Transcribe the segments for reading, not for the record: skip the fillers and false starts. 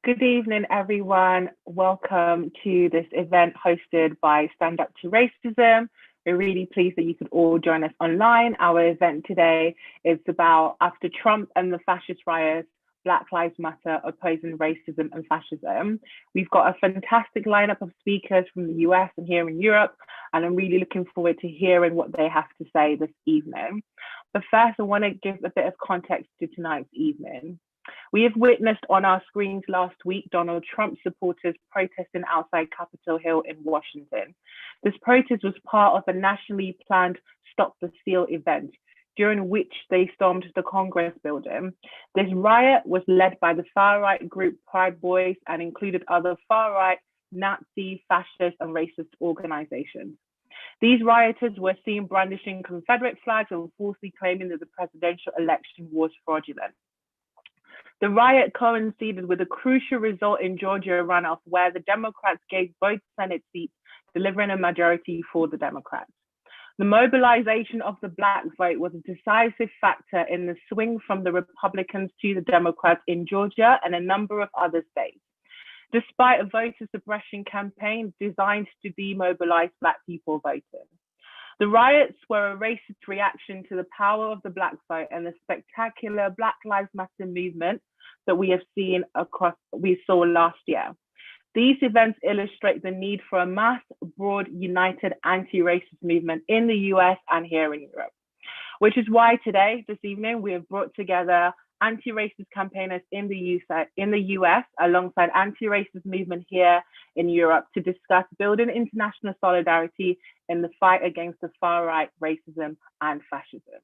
Good evening, everyone. Welcome to this event hosted by Stand Up to Racism. We're really pleased that you could all join us online. Our event today is about after Trump and the fascist riots, Black Lives Matter opposing racism and fascism. We've got a fantastic lineup of speakers from the US and here in Europe, and I'm really looking forward to hearing what they have to say this evening. But first, I want to give a bit of context to tonight's evening. We have witnessed on our screens last week Donald Trump supporters protesting outside Capitol Hill in Washington. This protest was part of a nationally planned Stop the Steal event, during which they stormed the Congress building. This riot was led by the far-right group Proud Boys and included other far-right, Nazi, fascist, and racist organizations. These rioters were seen brandishing Confederate flags and falsely claiming that the presidential election was fraudulent. The riot coincided with a crucial result in Georgia runoff where the Democrats gave both Senate seats, delivering a majority for the Democrats. The mobilization of the Black vote was a decisive factor in the swing from the Republicans to the Democrats in Georgia and a number of other states. Despite a voter suppression campaign designed to demobilize Black people voting. The riots were a racist reaction to the power of the Black vote and the spectacular Black Lives Matter movement that we saw last year. These events illustrate the need for a mass, broad, united anti-racist movement in the US and here in Europe, which is why today, this evening, we have brought together anti-racist campaigners in the US alongside anti-racist movement here in Europe to discuss building international solidarity in the fight against the far-right racism and fascism.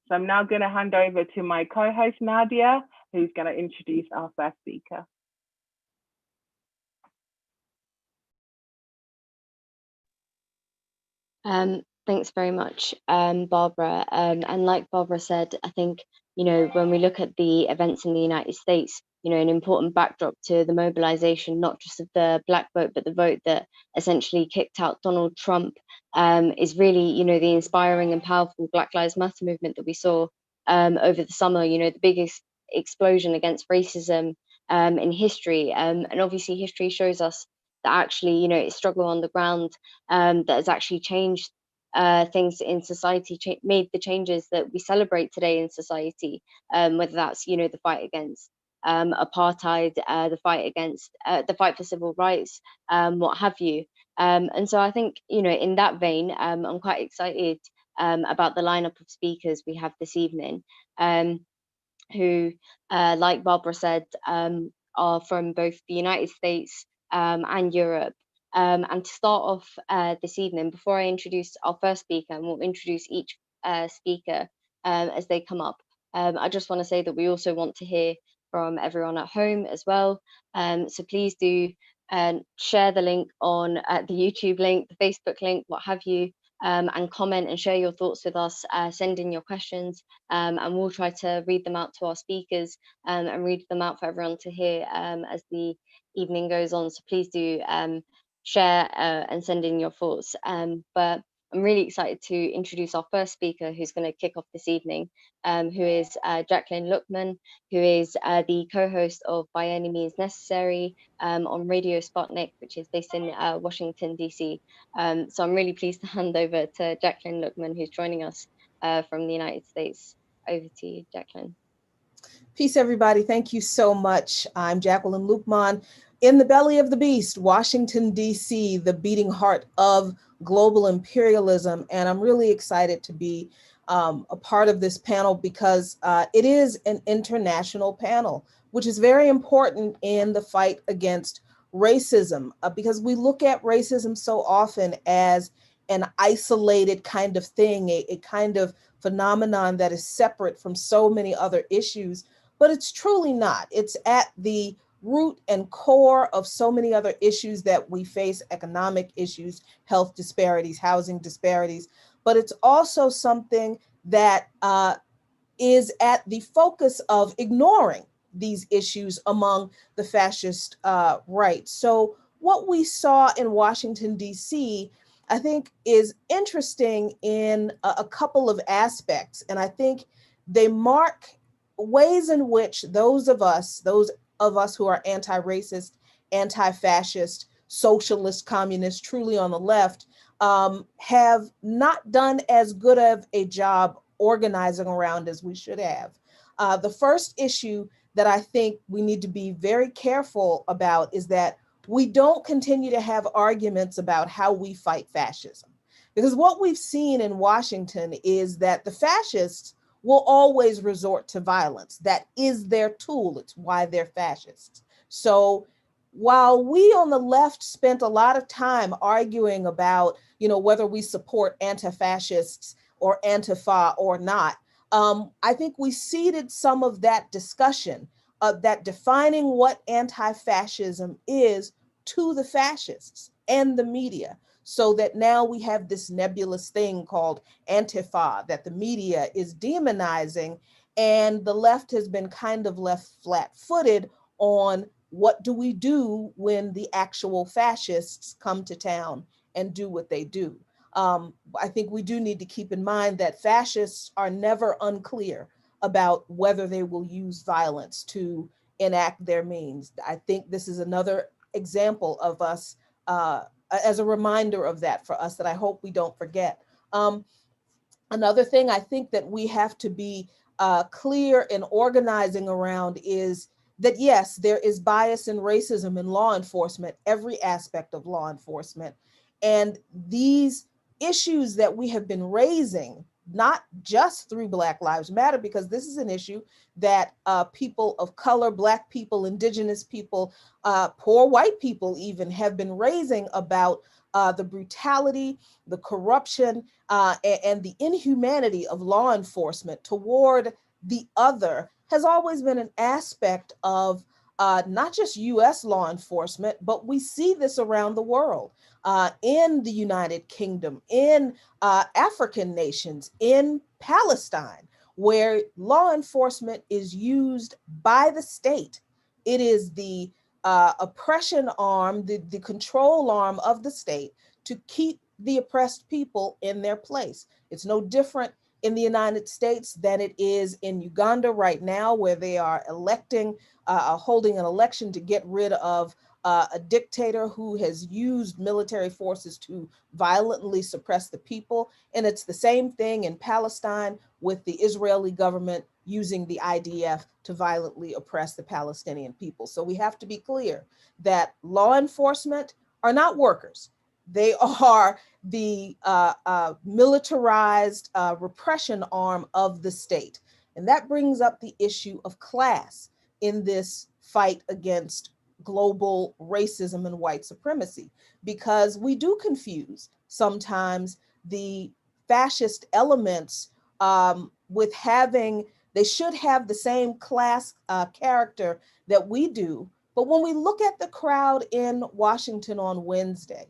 So I'm now going to hand over to my co-host Nadia, who's going to introduce our first speaker. Thanks very much, Barbara. And like Barbara said, I think, when we look at the events in the United States, an important backdrop to the mobilization, not just of the Black vote, but the vote that essentially kicked out Donald Trump, is really, the inspiring and powerful Black Lives Matter movement that we saw over the summer, the biggest explosion against racism in history. And obviously history shows us that actually, it's struggle on the ground that has actually changed things in society, made the changes that we celebrate today in society, whether that's, the fight against apartheid, the fight for civil rights, what have you. And so I think, in that vein, I'm quite excited about the lineup of speakers we have this evening, who, like Barbara said, are from both the United States and Europe. And to start off this evening, before I introduce our first speaker, and we'll introduce each speaker as they come up, I just want to say that we also want to hear from everyone at home as well. So please do share the link on the YouTube link, the Facebook link, what have you, and comment and share your thoughts with us, send in your questions, and we'll try to read them out to our speakers and read them out for everyone to hear as the evening goes on. So please do share and send in your thoughts. But I'm really excited to introduce our first speaker who's going to kick off this evening, who is Jacqueline Luckman, who is the co-host of By Any Means Necessary on Radio Sputnik, which is based in Washington, DC. So I'm really pleased to hand over to Jacqueline Luckman, who's joining us from the United States. Over to you, Jacqueline. Peace, everybody. Thank you so much. I'm Jacqueline Luckman. In the belly of the beast, Washington, D.C., the beating heart of global imperialism. And I'm really excited to be a part of this panel because it is an international panel, which is very important in the fight against racism, because we look at racism so often as an isolated kind of thing, a kind of phenomenon that is separate from so many other issues, but it's truly not. It's at the root and core of so many other issues that we face: economic issues, health disparities, housing disparities, but it's also something that is at the focus of ignoring these issues among the fascist right. So what we saw in Washington, D.C., I think is interesting in a couple of aspects. And I think they mark ways in which those of us, those of us who are anti-racist, anti-fascist, socialist, communist, truly on the left, have not done as good of a job organizing around as we should have. The first issue that I think we need to be very careful about is that we don't continue to have arguments about how we fight fascism. Because what we've seen in Washington is that the fascists will always resort to violence. That is their tool. It's why they're fascists. So while we on the left spent a lot of time arguing about, whether we support anti-fascists or Antifa or not, I think we ceded some of that discussion, that defining what anti-fascism is, to the fascists and the media, so that now we have this nebulous thing called Antifa that the media is demonizing, and the left has been kind of left flat-footed on what do we do when the actual fascists come to town and do what they do. I think we do need to keep in mind that fascists are never unclear about whether they will use violence to enact their means. I think this is another example of us, as a reminder of that for us, that I hope we don't forget. Another thing I think that we have to be clear in organizing around is that, yes, there is bias and racism in law enforcement, every aspect of law enforcement. And these issues that we have been raising, not just through Black Lives Matter, because this is an issue that people of color, Black people, Indigenous people, poor white people even have been raising about the brutality, the corruption, and the inhumanity of law enforcement toward the other has always been an aspect of not just US law enforcement, but we see this around the world, in the United Kingdom, in African nations, in Palestine, where law enforcement is used by the state. It is the oppression arm, the control arm of the state to keep the oppressed people in their place. It's no different in the United States than it is in Uganda right now, where they are holding an election to get rid of a dictator who has used military forces to violently suppress the people. And it's the same thing in Palestine with the Israeli government using the IDF to violently oppress the Palestinian people. So we have to be clear that law enforcement are not workers. They are the militarized repression arm of the state. And that brings up the issue of class in this fight against global racism and white supremacy, because we do confuse sometimes the fascist elements with they should have the same class character that we do. But when we look at the crowd in Washington on Wednesday,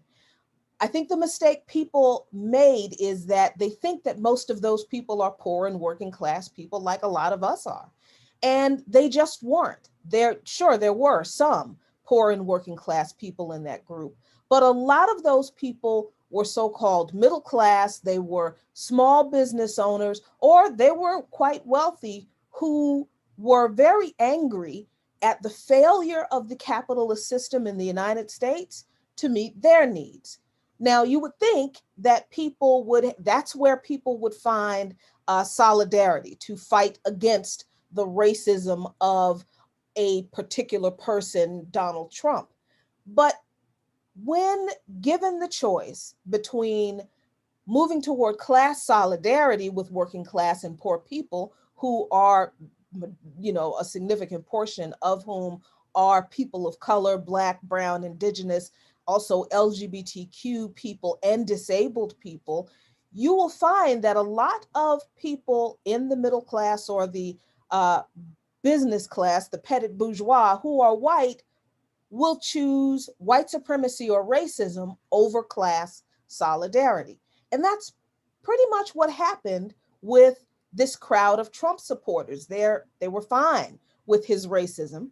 I think the mistake people made is that they think that most of those people are poor and working class people, like a lot of us are. And they just weren't. There were some poor and working class people in that group, but a lot of those people were so-called middle class. They were small business owners, or they were quite wealthy, who were very angry at the failure of the capitalist system in the United States to meet their needs. Now, you would think that that's where people would find solidarity to fight against the racism of a particular person, Donald Trump. But when given the choice between moving toward class solidarity with working class and poor people, who are, a significant portion of whom are people of color, Black, brown, Indigenous, also LGBTQ people and disabled people, you will find that a lot of people in the middle class or the business class, the petit bourgeois, who are white, will choose white supremacy or racism over class solidarity. And that's pretty much what happened with this crowd of Trump supporters. They were fine with his racism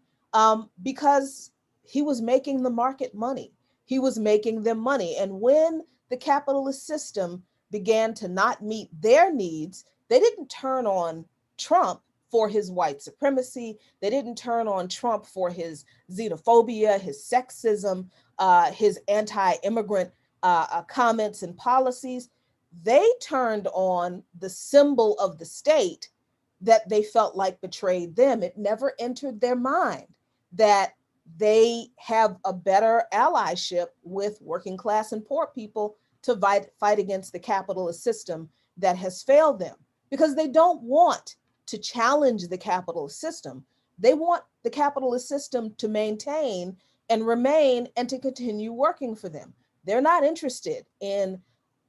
because he was making the market money. He was making them money. And when the capitalist system began to not meet their needs, they didn't turn on Trump for his white supremacy. They didn't turn on Trump for his xenophobia, his sexism, his anti-immigrant comments and policies. They turned on the symbol of the state that they felt like betrayed them. It never entered their mind that they have a better allyship with working class and poor people to fight against the capitalist system that has failed them, because they don't want to challenge the capitalist system. They want the capitalist system to maintain and remain and to continue working for them. They're not interested in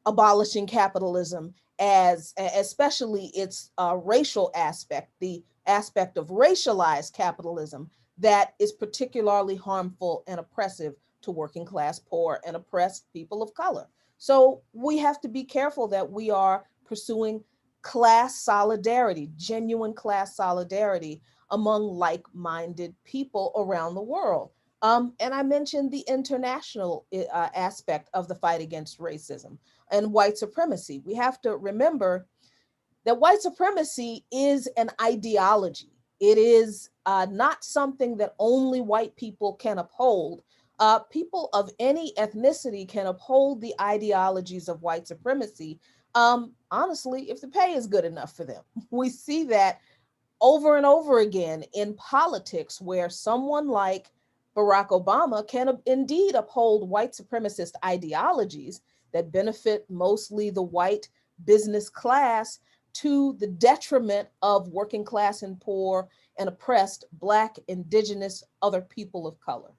abolishing capitalism, as especially its racial aspect, the aspect of racialized capitalism that is particularly harmful and oppressive to working class, poor, and oppressed people of color. So we have to be careful that we are pursuing class solidarity, genuine class solidarity among like-minded people around the world. And I mentioned the international aspect of the fight against racism and white supremacy. We have to remember that white supremacy is an ideology. It is not something that only white people can uphold. People of any ethnicity can uphold the ideologies of white supremacy, honestly, if the pay is good enough for them. We see that over and over again in politics, where someone like Barack Obama can indeed uphold white supremacist ideologies that benefit mostly the white business class to the detriment of working class and poor and oppressed Black, Indigenous, other people of color.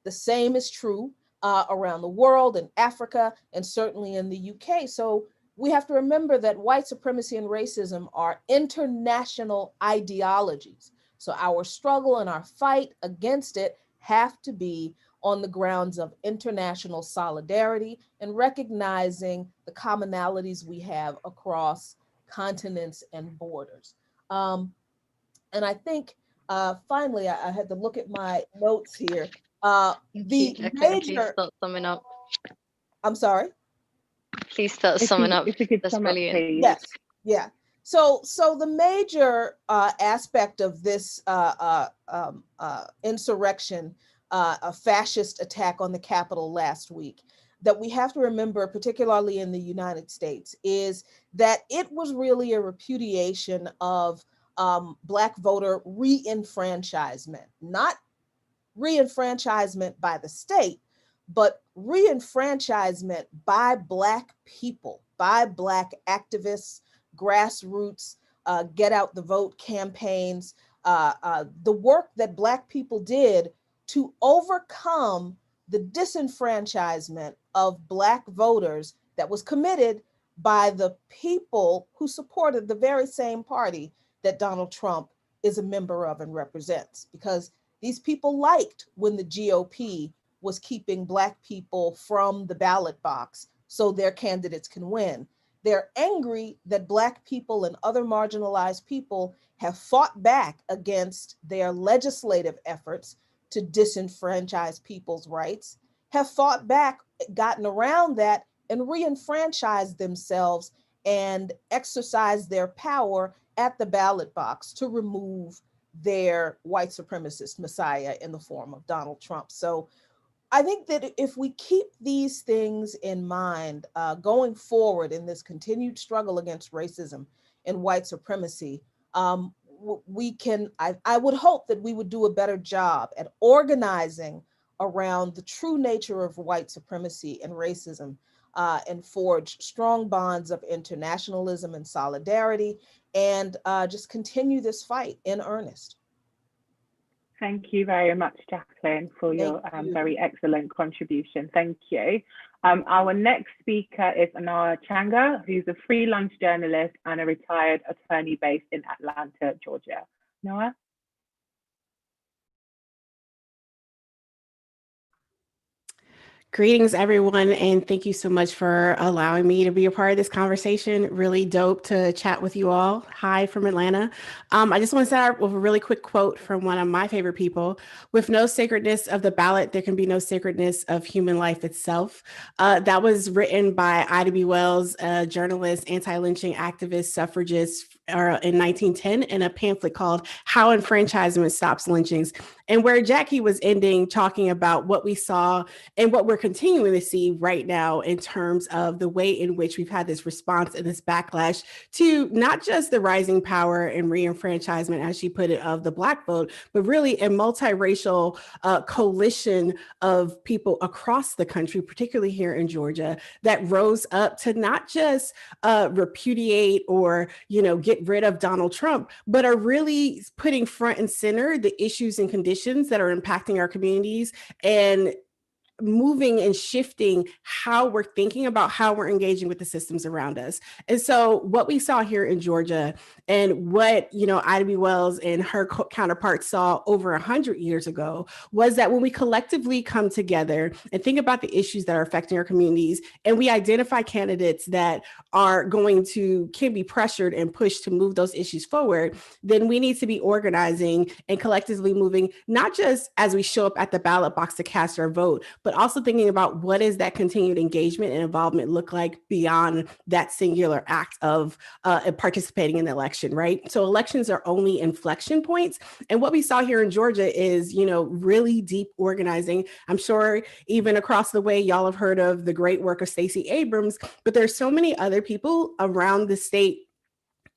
The same is true around the world, in Africa, and certainly in the UK. So we have to remember that white supremacy and racism are international ideologies. So our struggle and our fight against it have to be on the grounds of international solidarity and recognizing the commonalities we have across continents and borders. And I think finally, I had to look at my notes here. The Jacqueline, please major, start summing up. I'm sorry? Please start summing up. If you could That's sum brilliant. up, please. Yes, yeah. So the major aspect of this insurrection, a fascist attack on the Capitol last week, that we have to remember, particularly in the United States, is that it was really a repudiation of Black voter re-enfranchisement, not re-enfranchisement by the state, but re-enfranchisement by Black people, by Black activists, grassroots, get out the vote campaigns, the work that Black people did to overcome the disenfranchisement of Black voters that was committed by the people who supported the very same party that Donald Trump is a member of and represents. Because these people liked when the GOP was keeping Black people from the ballot box so their candidates can win. They're angry that Black people and other marginalized people have fought back against their legislative efforts to disenfranchise people's rights, have fought back, gotten around that, and re-enfranchised themselves and exercised their power at the ballot box to remove their white supremacist messiah in the form of Donald Trump. So I think that if we keep these things in mind going forward in this continued struggle against racism and white supremacy, we can, I would hope that we would do a better job at organizing around the true nature of white supremacy and racism, and forge strong bonds of internationalism and solidarity, and just continue this fight in earnest. Thank you very much, Jacqueline, for your very excellent contribution. Thank you. Our next speaker is Anoa Changa, who's a freelance journalist and a retired attorney based in Atlanta, Georgia. Noah? Greetings, everyone, and thank you so much for allowing me to be a part of this conversation. Really dope to chat with you all. Hi from Atlanta. I just want to start with a really quick quote from one of my favorite people. With no sacredness of the ballot, there can be no sacredness of human life itself. That was written by Ida B. Wells, a journalist, anti-lynching activist, suffragist in 1910 in a pamphlet called How Enfranchisement Stops Lynchings. And where Jackie was ending talking about what we saw and what we're continuing to see right now in terms of the way in which we've had this response and this backlash to not just the rising power and re-enfranchisement, as she put it, of the Black vote, but really a multiracial coalition of people across the country, particularly here in Georgia, that rose up to not just repudiate or, get rid of Donald Trump, but are really putting front and center the issues and conditions that are impacting our communities and moving and shifting how we're thinking about how we're engaging with the systems around us. And so what we saw here in Georgia and what, Ida B. Wells and her counterparts saw over 100 years ago was that when we collectively come together and think about the issues that are affecting our communities, and we identify candidates that can be pressured and pushed to move those issues forward, then we need to be organizing and collectively moving, not just as we show up at the ballot box to cast our vote, but also thinking about what does that continued engagement and involvement look like beyond that singular act of participating in the election, right? So elections are only inflection points. And what we saw here in Georgia is, really deep organizing. I'm sure even across the way, y'all have heard of the great work of Stacey Abrams, but there's so many other people around the state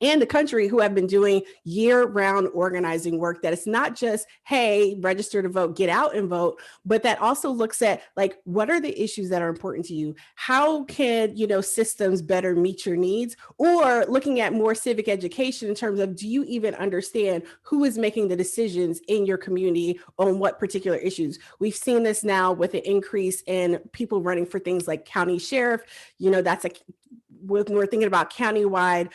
and the country who have been doing year-round organizing work that it's not just, hey, register to vote, get out and vote, but that also looks at what are the issues that are important to you? How can, systems better meet your needs? Or looking at more civic education in terms of, do you even understand who is making the decisions in your community on what particular issues? We've seen this now with an increase in people running for things like county sheriff. That's when we're thinking about countywide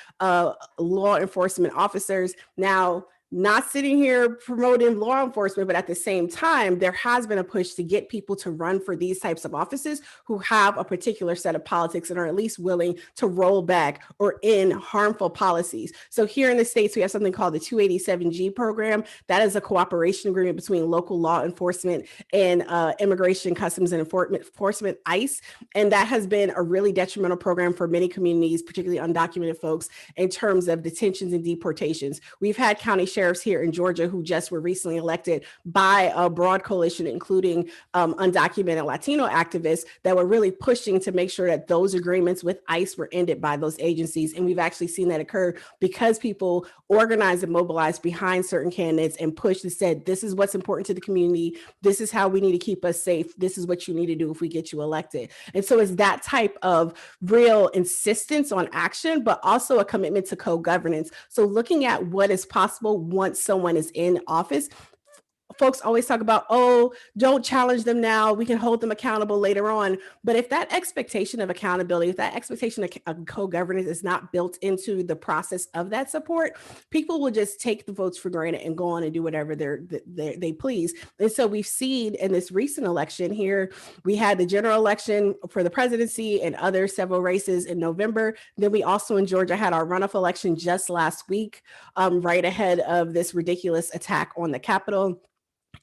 law enforcement officers. Now, not sitting here promoting law enforcement, but at the same time, there has been a push to get people to run for these types of offices who have a particular set of politics and are at least willing to roll back or end harmful policies. So here in the States, we have something called the 287G program. That is a cooperation agreement between local law enforcement and Immigration, Customs and Enforcement, ICE. And that has been a really detrimental program for many communities, particularly undocumented folks, in terms of detentions and deportations. We've had county sheriffs here in Georgia who just were recently elected by a broad coalition, including undocumented Latino activists that were really pushing to make sure that those agreements with ICE were ended by those agencies. And we've actually seen that occur because people organized and mobilized behind certain candidates and pushed and said, this is what's important to the community. This is how we need to keep us safe. This is what you need to do if we get you elected. And so it's that type of real insistence on action, but also a commitment to co-governance. So looking at what is possible once someone is in office. Folks always talk about, oh, don't challenge them now. We can hold them accountable later on. But if that expectation of accountability, if that expectation of co-governance is not built into the process of that support, people will just take the votes for granted and go on and do whatever they please. And so we've seen in this recent election here, we had the general election for the presidency and other several races in November. Then we also in Georgia had our runoff election just last week, right ahead of this ridiculous attack on the Capitol.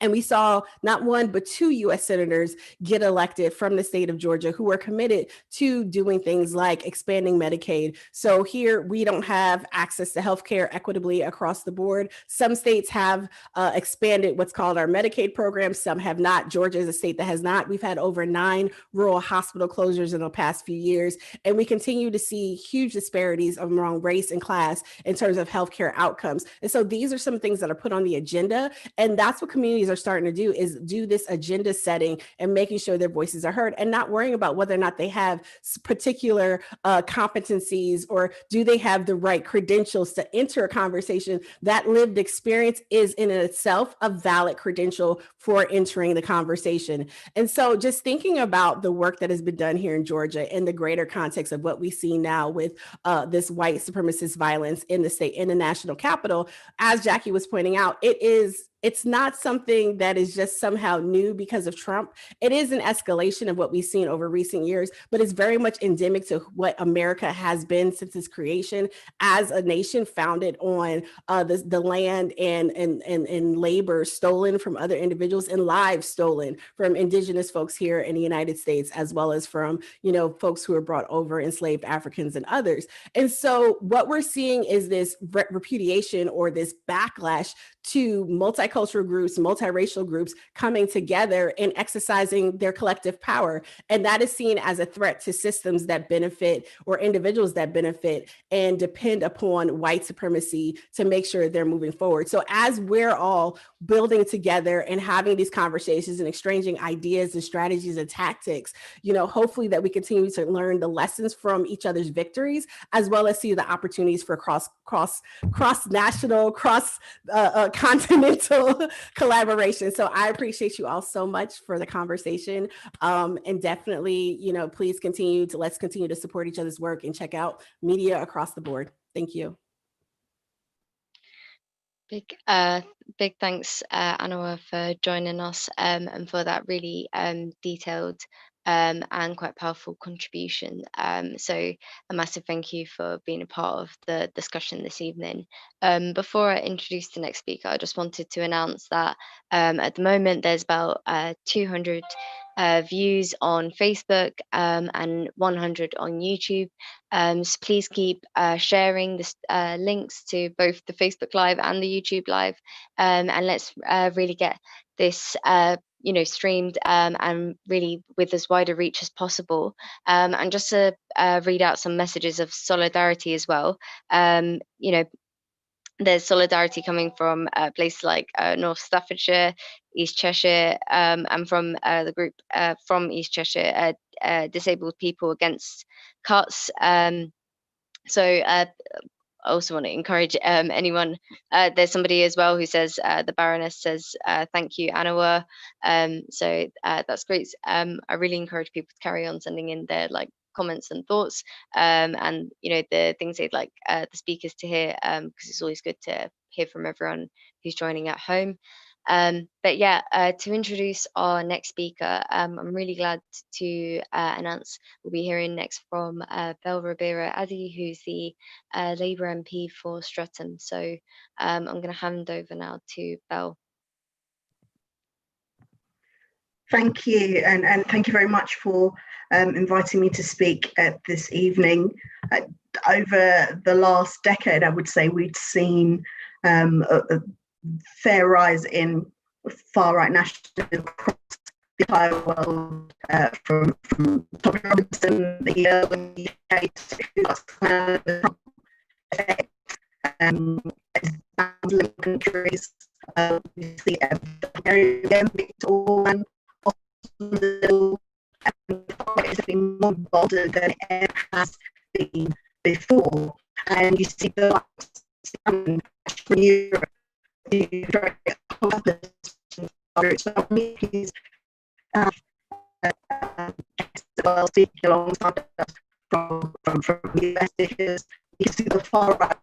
And we saw not one, but two U.S. senators get elected from the state of Georgia who are committed to doing things like expanding Medicaid. So here we don't have access to healthcare equitably across the board. Some states have expanded what's called our Medicaid program. Some have not. Georgia is a state that has not. We've had over 9 rural hospital closures in the past few years. And we continue to see huge disparities among race and class in terms of healthcare outcomes. And so these are some things that are put on the agenda. And that's what communities are starting to do, is do this agenda setting and making sure their voices are heard and not worrying about whether or not they have particular competencies or do they have the right credentials to enter a conversation. That lived experience is in itself a valid credential for entering the conversation. And so just thinking about the work that has been done here in Georgia in the greater context of what we see now with this white supremacist violence in the state, in the national capital, as Jackie was pointing out, it is It's not something that is just somehow new because of Trump. It is an escalation of what we've seen over recent years, but it's very much endemic to what America has been since its creation as a nation founded on the land and labor stolen from other individuals and lives stolen from indigenous folks here in the United States, as well as from, folks who were brought over, enslaved Africans and others. And so what we're seeing is this repudiation or this backlash to multicultural groups, multiracial groups coming together and exercising their collective power. And that is seen as a threat to systems that benefit or individuals that benefit and depend upon white supremacy to make sure they're moving forward. So as we're all building together and having these conversations and exchanging ideas and strategies and tactics, hopefully that we continue to learn the lessons from each other's victories, as well as see the opportunities for cross-national, cross-continental collaboration. So I appreciate you all so much for the conversation. And definitely, please let's continue to support each other's work and check out media across the board. Thank you. Big thanks, Anoa, for joining us and for that really detailed and quite powerful contribution. So a massive thank you for being a part of the discussion this evening. Before I introduce the next speaker, I just wanted to announce that at the moment there's about 200 views on Facebook and 100 on YouTube. So please keep sharing the links to both the Facebook Live and the YouTube Live, and let's really get this streamed and really with as wide a reach as possible. And just to read out some messages of solidarity as well. There's solidarity coming from places like North Staffordshire, East Cheshire, and from the group from East Cheshire, Disabled People Against Cuts. So I also want to encourage anyone. There's somebody as well who says, the Baroness says, thank you, Anoa. So that's great. I really encourage people to carry on sending in their comments and thoughts, and the things they'd like the speakers to hear, because it's always good to hear from everyone who's joining at home. But yeah, to introduce our next speaker, I'm really glad to announce we'll be hearing next from Belle Ribeiro-Addy, who's the Labour MP for Streatham. So I'm going to hand over now to Belle. Thank you, and thank you very much for inviting me to speak this evening. Over the last decade, I would say we'd seen a fair rise in far-right nationalism across the entire world, from Tommy Robinson, the early UK, to countries, obviously, Orban, it's been more bolder than it ever has been before, and you see the from Europe speaking alongside us from US issues. You see the far right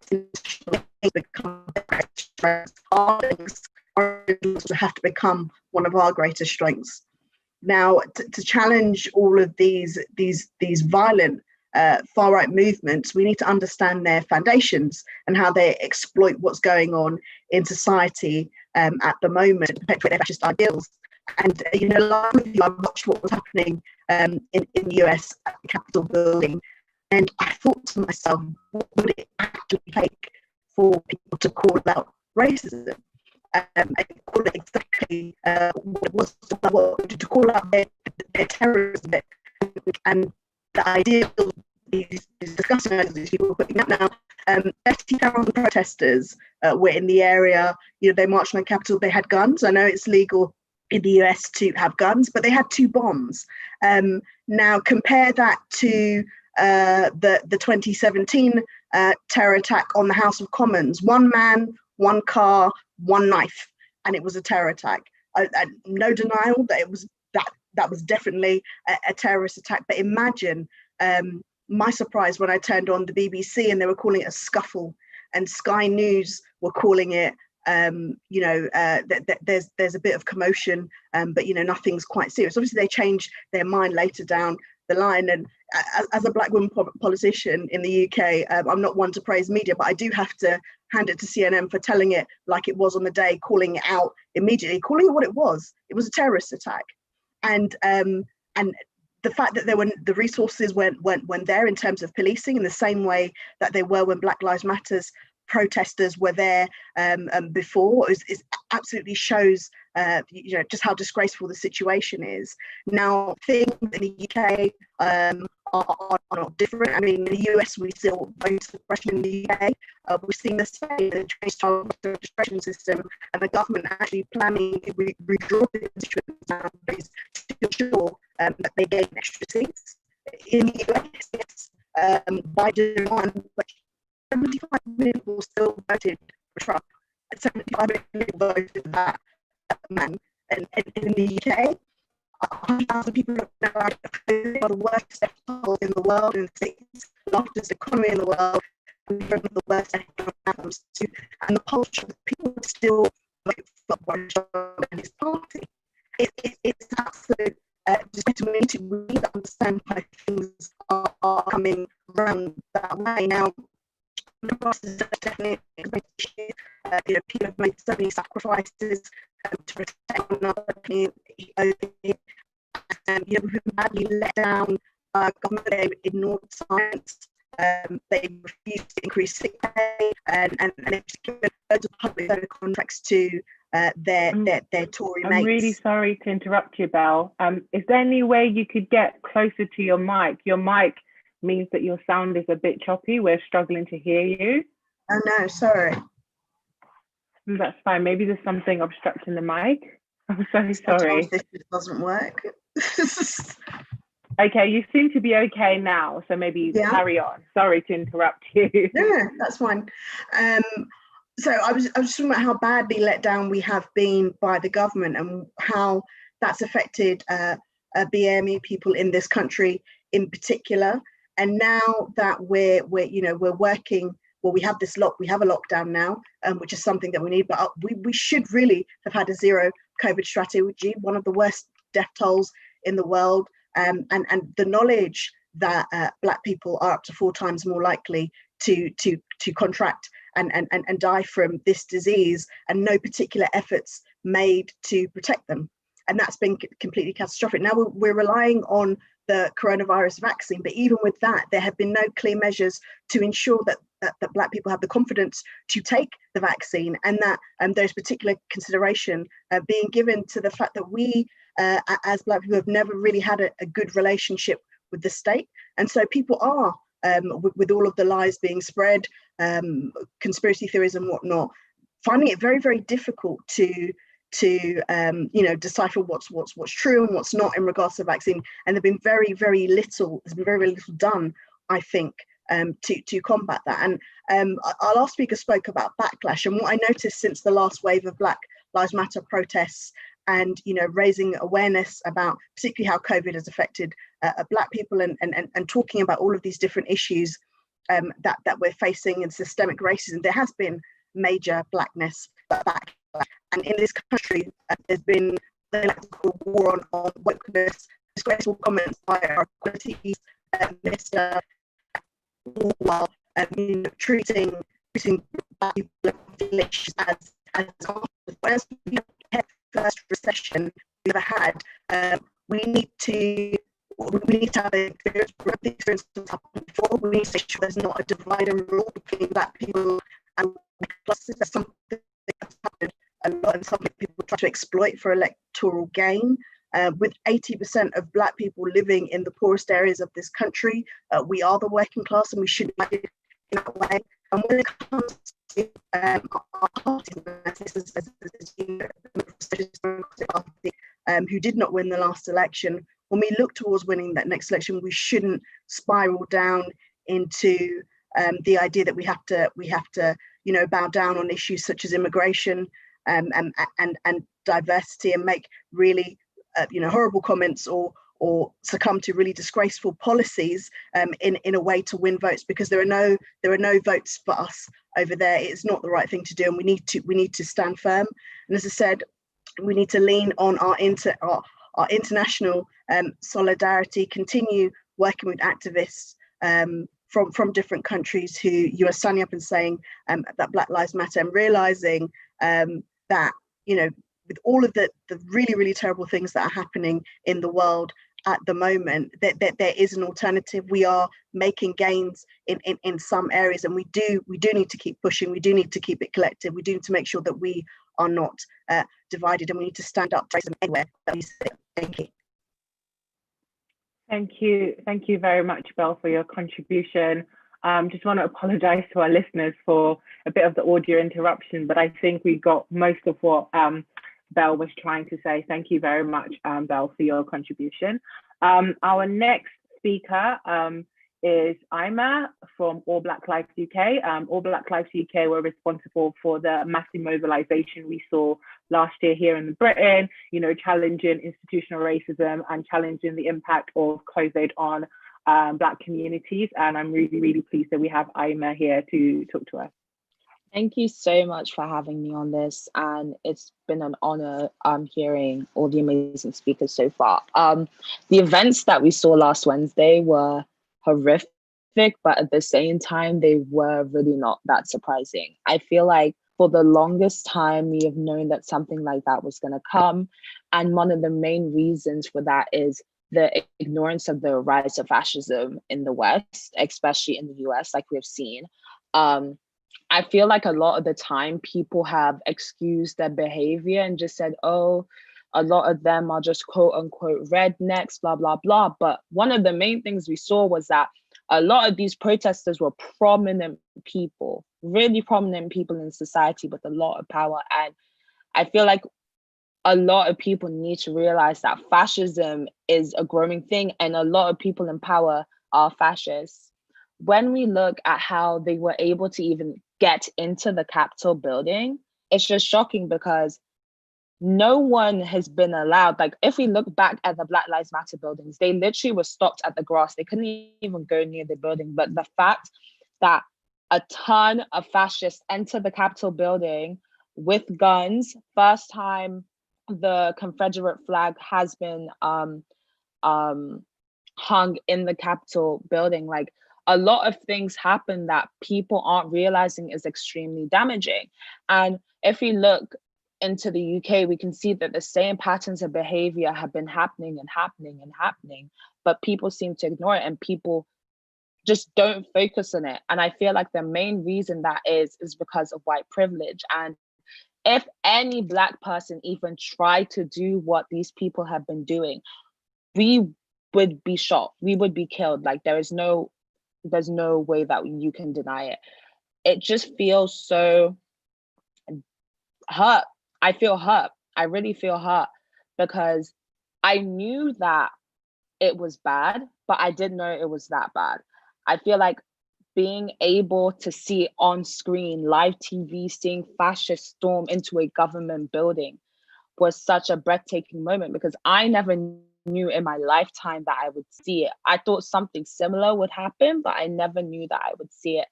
become have to become one of our greatest strengths. Now, to challenge all of these violent far-right movements, we need to understand their foundations and how they exploit what's going on in society at the moment, perpetuate their fascist ideals. And along with you, I watched what was happening in the US at the Capitol building, and I thought to myself, what would it actually take for people to call out racism? And call it exactly what it was, to call out their terrorism, and the idea of these discussing as people were putting up now. 30,000 protesters were in the area. They marched on the Capitol. They had guns. I know it's legal in the US to have guns, but they had 2 bombs. Now compare that to the 2017 terror attack on the House of Commons. 1 man, 1 car, 1 knife, and it was a terror attack. No denial that it was that was definitely a terrorist attack. But imagine my surprise when I turned on the BBC and they were calling it a scuffle, and Sky News were calling it there's a bit of commotion, but nothing's quite serious. Obviously they changed their mind later down the line, and as a black woman politician in the UK, I'm not one to praise media, but I do have to hand it to CNN for telling it like it was on the day, calling it out immediately, calling it what it was. It was a terrorist attack, and the fact that the resources weren't there in terms of policing in the same way that they were when Black Lives Matters protesters were there before is absolutely shows just how disgraceful the situation is. Now things in the UK are not different. I mean, in the US we still vote suppression. In the UK we've seen the same, the child registration system, and the government actually planning to redraw the constituents boundaries to ensure that they gain extra seats. In the US, yes, Biden won, but 75 million people still voted for Trump, and 75 million people voted for that man. And in the UK, 100,000 people are the worst death toll in the world, in the States, the largest economy in the world, and the worst economic outcomes too. And the culture of people still vote for Boris Johnson and his party. It's absolute we need to understand why things are coming around that way. Now, the process is definitely a great issue. People have made so many sacrifices to protect one another. Who badly let down government. They ignored science. They refused to increase sick pay, and they've given loads of public sector contracts to their Tory mates. I'm really sorry to interrupt you, Belle. Is there any way you could get closer to your mic? Your mic means that your sound is a bit choppy. We're struggling to hear you. Oh no, sorry. That's fine. Maybe there's something obstructing the mic. I'm so sorry. This doesn't work. Okay, you seem to be okay now, so maybe carry on. Sorry to interrupt you. No, that's fine. So I was just talking about how badly let down we have been by the government and how that's affected BME people in this country in particular. And now that we're working, well, we have a lockdown now, which is something that we need, but we should really have had a zero COVID strategy, one of the worst death tolls in the world. And the knowledge that Black people are up to 4 times more likely to contract and die from this disease, and no particular efforts made to protect them. And that's been completely catastrophic. Now we're relying on the coronavirus vaccine, but even with that, there have been no clear measures to ensure that Black people have the confidence to take the vaccine, and that there's particular consideration being given to the fact that we, as Black people, have never really had a good relationship with the state. And so people are, with all of the lies being spread, conspiracy theories and whatnot, finding it very, very difficult to decipher what's true and what's not in regards to the vaccine. And there's been very, very little done, I think, to combat that. And our last speaker spoke about backlash, and what I noticed since the last wave of Black Lives Matter protests and raising awareness about particularly how COVID has affected Black people, and talking about all of these different issues that we're facing in systemic racism, there has been major Blackness backlash. And in this country, there's been they like to call war on wokeness, disgraceful comments by our equalities, Mr. while treating Black people as the first recession we've ever had. We need to have the experience that's happened before. We need to make sure there's not a divide and rule between Black people and classes. That's something that's happened a lot, and something people try to exploit for electoral gain. With 80% of Black people living in the poorest areas of this country, we are the working class, and we should be in that way. And when it comes to our party, who did not win the last election, when we look towards winning that next election, we shouldn't spiral down into the idea that we have to bow down on issues such as immigration and diversity, and make really horrible comments or or succumb to really disgraceful policies in a way to win votes, because there are no votes for us over there. It's not the right thing to do, and we need to stand firm. And as I said, we need to lean on our international solidarity, continue working with activists from different countries who you are standing up and saying that Black Lives Matter, and realizing that, you know, with all of the really, really terrible things that are happening in the world at the moment, that there is an alternative. We are making gains in some areas, and we do need to keep pushing. We do need to keep it collective. We do need to make sure that we are not divided, and we need to stand up for racism anywhere that we sit. Thank you. Thank you very much, Belle, for your contribution. Just want to apologize to our listeners for a bit of the audio interruption, but I think we got most of what Belle was trying to say. Thank you very much, Belle, for your contribution. Our next speaker is Ima from All Black Lives UK. All Black Lives UK were responsible for the massive mobilization we saw last year here in Britain, you know, challenging institutional racism and challenging the impact of COVID on Black communities. And I'm really, really pleased that we have Ima here to talk to us. Thank you so much for having me on this, and it's been an honor hearing all the amazing speakers so far. The events that we saw last Wednesday were horrific, but at the same time, they were really not that surprising. I feel like for the longest time, we have known that something like that was going to come, and one of the main reasons for that is the ignorance of the rise of fascism in the West, especially in the US, like we've seen. I feel like a lot of the time people have excused their behavior and just said, oh, a lot of them are just quote unquote rednecks, blah, blah, blah. But one of the main things we saw was that a lot of these protesters were prominent people, really prominent people in society with a lot of power. And I feel like a lot of people need to realize that fascism is a growing thing, and a lot of people in power are fascists. When we look at how they were able to even get into the Capitol building, it's just shocking because no one has been allowed. Like, if we look back at the Black Lives Matter buildings, they literally were stopped at the grass. They couldn't even go near the building. But the fact that a ton of fascists entered the Capitol building with guns, first time the Confederate flag has been hung in the Capitol building, like, a lot of things happen that people aren't realizing is extremely damaging. And if we look into the UK, we can see that the same patterns of behavior have been happening and happening and happening, but people seem to ignore it and people just don't focus on it. And I feel like the main reason that is because of white privilege. And if any Black person even tried to do what these people have been doing, we would be shot, we would be killed. Like, there's no way that you can deny it. It just feels so hurt. I feel hurt. I really feel hurt because I knew that it was bad, but I didn't know it was that bad. I feel like being able to see on screen, live TV, seeing fascists storm into a government building was such a breathtaking moment because I never knew in my lifetime that I would see it. I thought something similar would happen, but I never knew that I would see it.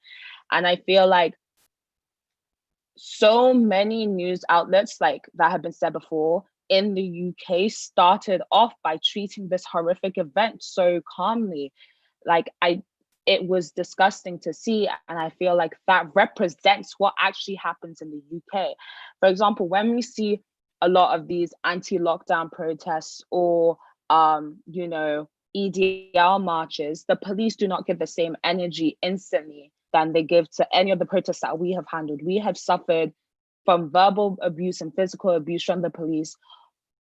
And I feel like so many news outlets, like that have been said before, in the UK started off by treating this horrific event so calmly. Like, it was disgusting to see. And I feel like that represents what actually happens in the UK. For example, when we see a lot of these anti-lockdown protests or EDL marches, the police do not give the same energy instantly than they give to any of the protests that we have handled. We have suffered from verbal abuse and physical abuse from the police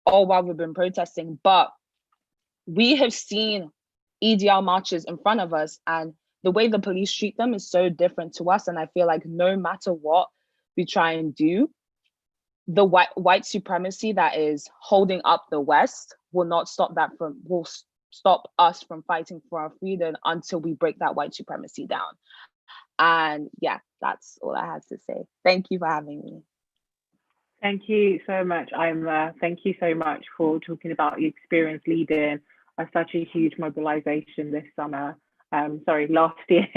all while we've been protesting, but we have seen EDL marches in front of us and the way the police treat them is so different to us. And I feel like no matter what we try and do, the white supremacy that is holding up the West will stop us from fighting for our freedom until we break that white supremacy down. And yeah, that's all I have to say. Thank you for having me. Thank you so much, Ima. Thank you so much for talking about your experience leading such a huge mobilization this summer. Last year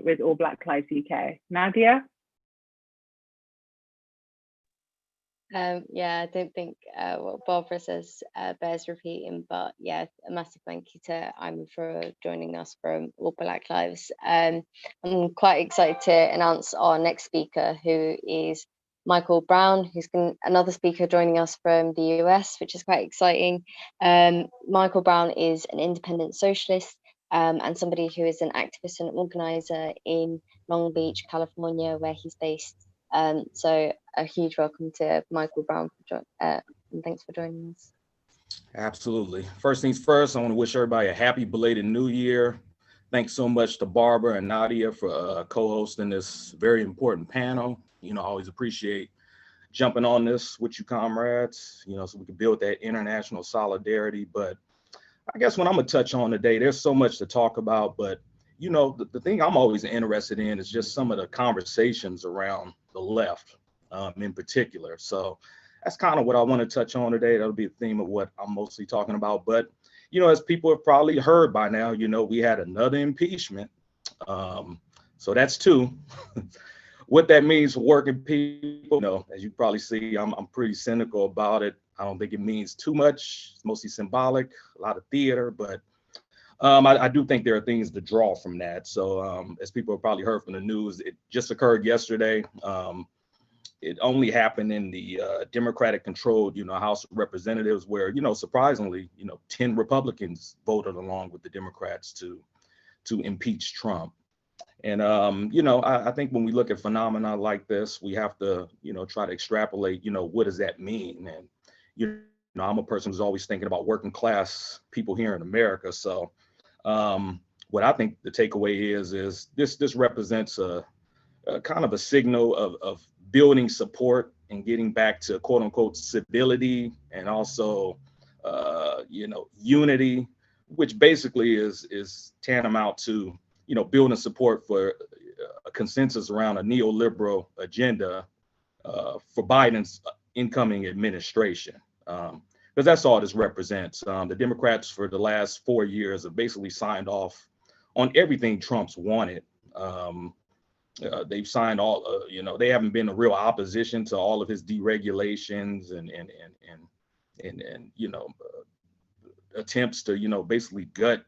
with All Black Lives UK. Nadia? Yeah, I don't think what Barbara says bears repeating, but yeah, a massive thank you to Iman for joining us from All Black Lives. I'm quite excited to announce our next speaker, who is Michael Brown, who's another speaker joining us from the US, which is quite exciting. Michael Brown is an independent socialist and somebody who is an activist and organizer in Long Beach, California, where he's based. So a huge welcome to Michael Brown, and thanks for joining us. Absolutely. First things first, I want to wish everybody a happy belated New Year. Thanks so much to Barbara and Nadia for co-hosting this very important panel. I always appreciate jumping on this with you comrades, so we can build that international solidarity. But I guess what I'm gonna touch on today, there's so much to talk about, but the thing I'm always interested in is just some of the conversations around the left in particular. So that's kind of what I want to touch on today. That'll be the theme of what I'm mostly talking about. But, as people have probably heard by now, we had another impeachment. So that's two. What that means for working people, as you probably see, I'm pretty cynical about it. I don't think it means too much. It's mostly symbolic, a lot of theater, but I do think there are things to draw from that. So as people have probably heard from the news, it just occurred yesterday. It only happened in the Democratic controlled, House of Representatives where, surprisingly, 10 Republicans voted along with the Democrats to impeach Trump. And, I think when we look at phenomena like this, we have to, try to extrapolate, what does that mean? And, I'm a person who's always thinking about working class people here in America. So what I think the takeaway is this represents a kind of a signal of building support and getting back to quote unquote civility and also, unity, which basically is tantamount to, building support for a consensus around a neoliberal agenda for Biden's incoming administration. Because that's all this represents. The Democrats for the last 4 years have basically signed off on everything Trump's wanted. They've signed all, they haven't been a real opposition to all of his deregulations and attempts to, basically gut,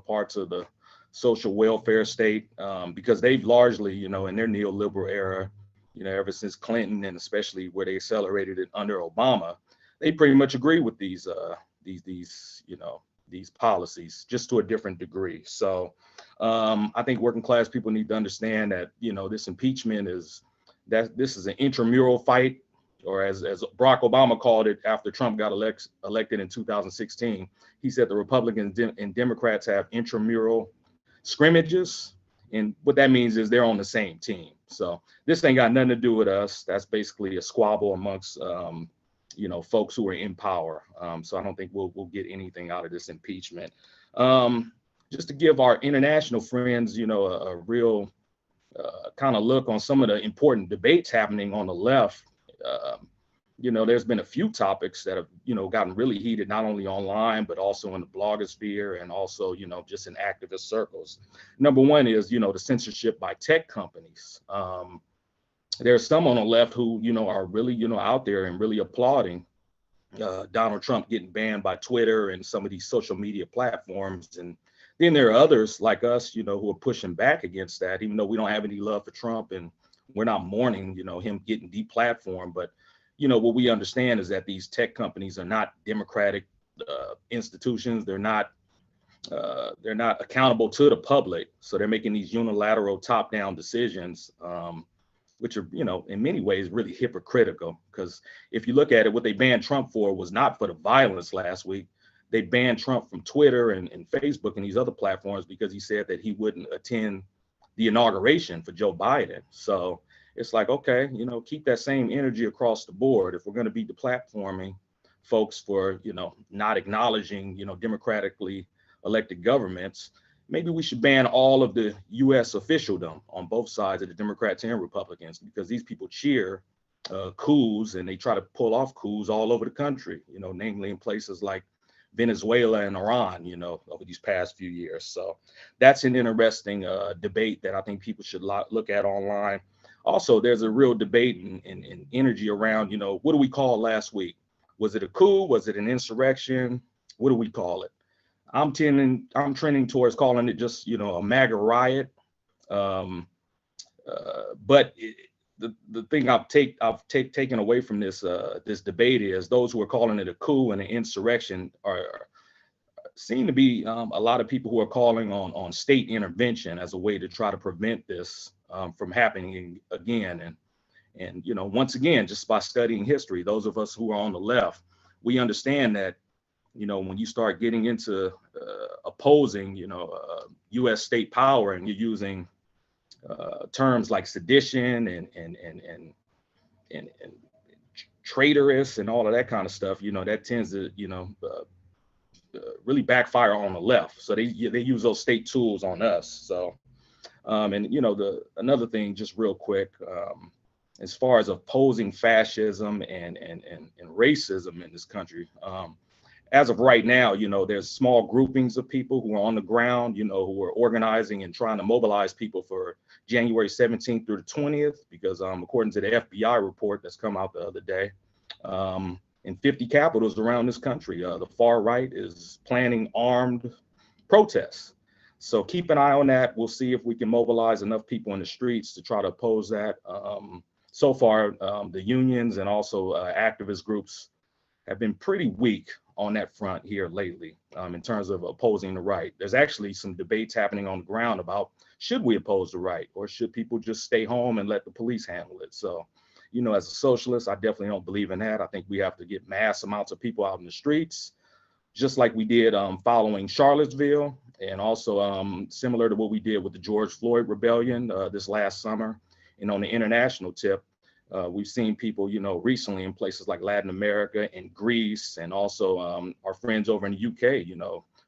parts of the social welfare state because they've largely, in their neoliberal era, ever since Clinton and especially where they accelerated it under Obama, they pretty much agree with these policies, just to a different degree. So I think working class people need to understand that, this impeachment this is an intramural fight, or as Barack Obama called it after Trump got elected in 2016, he said the Republicans and Democrats have intramural scrimmages. And what that means is they're on the same team. So this ain't got nothing to do with us. That's basically a squabble amongst folks who are in power. So I don't think we'll get anything out of this impeachment. Just to give our international friends, a real kind of look on some of the important debates happening on the left. There's been a few topics that have, gotten really heated, not only online, but also in the blogosphere and also, just in activist circles. Number one is, the censorship by tech companies. There's some on the left who, are really, out there and really applauding Donald Trump getting banned by Twitter and some of these social media platforms. And then there are others like us, who are pushing back against that, even though we don't have any love for Trump and we're not mourning, him getting deplatformed. But, what we understand is that these tech companies are not democratic institutions. They're not accountable to the public. So they're making these unilateral top-down decisions, which are, in many ways really hypocritical. Because if you look at it, what they banned Trump for was not for the violence last week. They banned Trump from Twitter and Facebook and these other platforms because he said that he wouldn't attend the inauguration for Joe Biden. So it's like, okay, keep that same energy across the board. If we're going to be deplatforming folks for, not acknowledging, democratically elected governments, maybe we should ban all of the U.S. officialdom on both sides of the Democrats and Republicans, because these people cheer coups and they try to pull off coups all over the country, namely in places like Venezuela and Iran, over these past few years. So that's an interesting debate that I think people should look at online. Also, there's a real debate and energy around, what do we call last week? Was it a coup? Was it an insurrection? What do we call it? I'm trending towards calling it just, a MAGA riot. But the thing I've taken away from this this debate is those who are calling it a coup and an insurrection seem to be a lot of people who are calling on state intervention as a way to try to prevent this from happening again. And once again, just by studying history, those of us who are on the left, we understand that when you start getting into opposing U.S. state power, and you're using terms like sedition and traitorous and all of that kind of stuff, that tends to really backfire on the left. So they use those state tools on us. So another thing, just real quick, as far as opposing fascism and racism in this country, as of right now, there's small groupings of people who are on the ground, who are organizing and trying to mobilize people for January 17th through the 20th, because according to the FBI report that's come out the other day, in 50 capitals around this country, the far right is planning armed protests. So keep an eye on that. We'll see if we can mobilize enough people in the streets to try to oppose that. So far, the unions and also activist groups have been pretty weak on that front here lately in terms of opposing the right. There's actually some debates happening on the ground about, should we oppose the right, or should people just stay home and let the police handle it? So, as a socialist, I definitely don't believe in that. I think we have to get mass amounts of people out in the streets, just like we did following Charlottesville, and also similar to what we did with the George Floyd rebellion this last summer. And on the international tip, we've seen people, recently in places like Latin America and Greece, and also our friends over in the UK,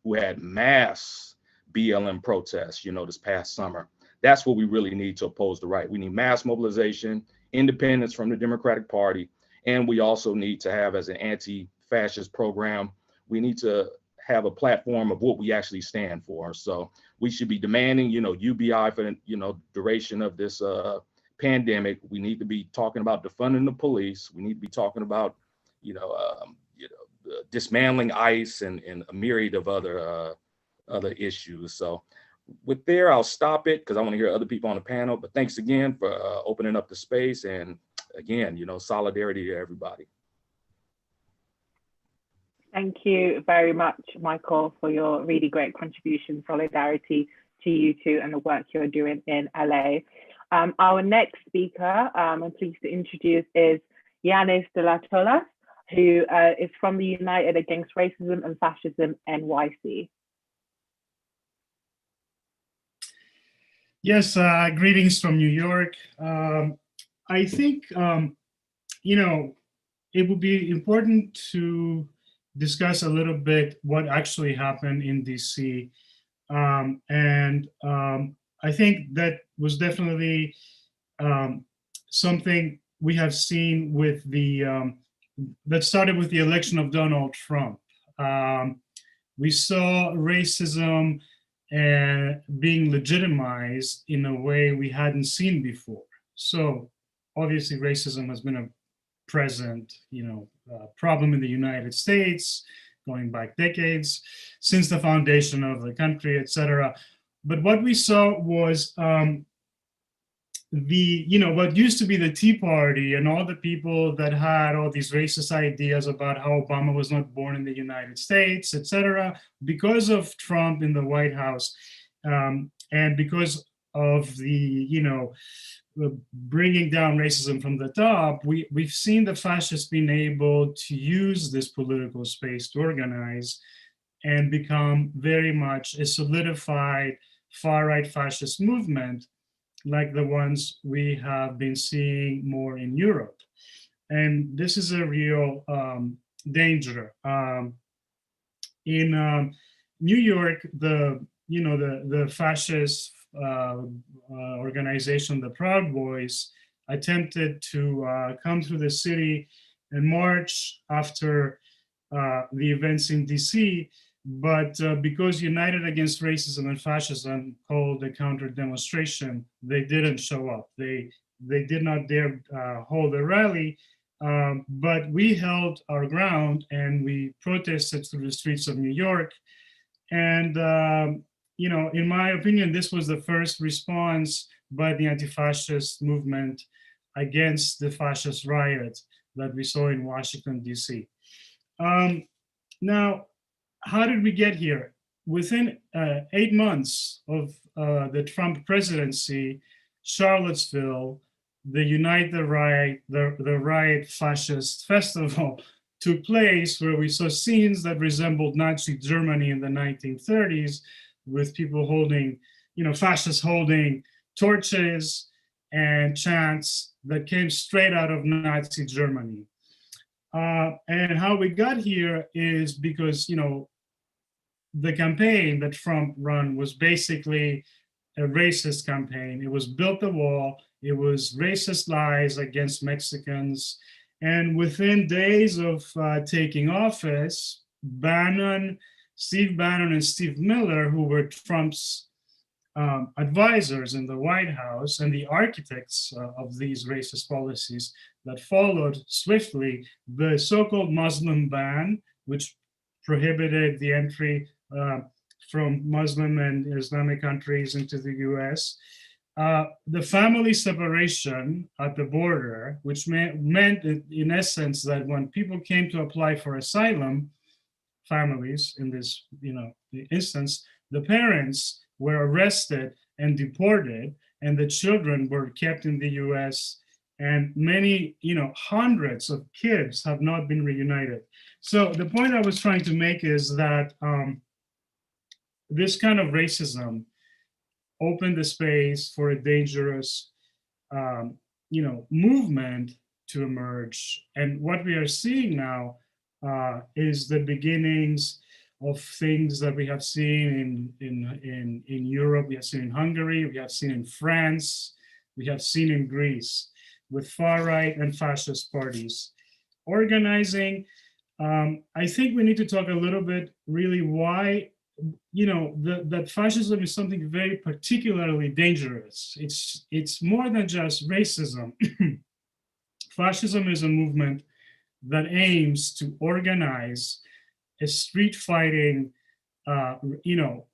who had mass BLM protests, this past summer. That's what we really need to oppose the right. We need mass mobilization, independence from the Democratic Party, and we also need to have, as an anti-fascist program, we need to have a platform of what we actually stand for. So we should be demanding, UBI for the, duration of this pandemic. We need to be talking about defunding the police. We need to be talking about, dismantling ICE and a myriad of other issues. So with there, I'll stop it because I want to hear other people on the panel. But thanks again for opening up the space. And again, solidarity to everybody. Thank you very much, Michael, for your really great contribution. Solidarity to you too and the work you're doing in LA. Our next speaker, I'm pleased to introduce, is Iannis Delatolas, who is from the United Against Racism and Fascism NYC. Yes, greetings from New York. I think, it would be important to discuss a little bit what actually happened in DC. I think that was definitely something we have seen with that started with the election of Donald Trump. We saw racism being legitimized in a way we hadn't seen before. So obviously racism has been a present, problem in the United States, going back decades, since the foundation of the country, etc. But what we saw was what used to be the Tea Party and all the people that had all these racist ideas about how Obama was not born in the United States, etc. Because of Trump in the White House, and because of the, bringing down racism from the top, we've seen the fascists being able to use this political space to organize and become very much a solidified far-right fascist movement, like the ones we have been seeing more in Europe. And this is a real danger. In New York, the fascist organization, the Proud Boys, attempted to come through the city in March after the events in DC, but because United Against Racism and Fascism called a counter demonstration, they didn't show up. They did not dare hold a rally, but we held our ground and we protested through the streets of New York. And, you know, in my opinion, this was the first response by the anti-fascist movement against the fascist riot that we saw in Washington, DC. Now, how did we get here? Within 8 months of the Trump presidency, Charlottesville, the Unite the Riot Fascist Festival took place, where we saw scenes that resembled Nazi Germany in the 1930s, with people holding, you know, fascists holding torches and chants that came straight out of Nazi Germany. And how we got here is because, you know, the campaign that Trump ran was basically a racist campaign. It was built the wall. It was racist lies against Mexicans. And within days of taking office, Steve Bannon and Steve Miller, who were Trump's advisors in the White House and the architects of these racist policies that followed swiftly, the so-called Muslim ban, which prohibited the entry from Muslim and Islamic countries into the US, the family separation at the border, which meant in essence that when people came to apply for asylum, families in this, you know, instance, the parents were arrested and deported, and the children were kept in the US, and many, you know, hundreds of kids have not been reunited. So the point I was trying to make is that this kind of racism opened the space for a dangerous, you know, movement to emerge. And what we are seeing now is the beginnings of things that we have seen in Europe, we have seen in Hungary, we have seen in France, we have seen in Greece, with far-right and fascist parties organizing. I think we need to talk a little bit really why, you know, that fascism is something very particularly dangerous. It's more than just racism. Fascism is a movement that aims to organize a street fighting, you know,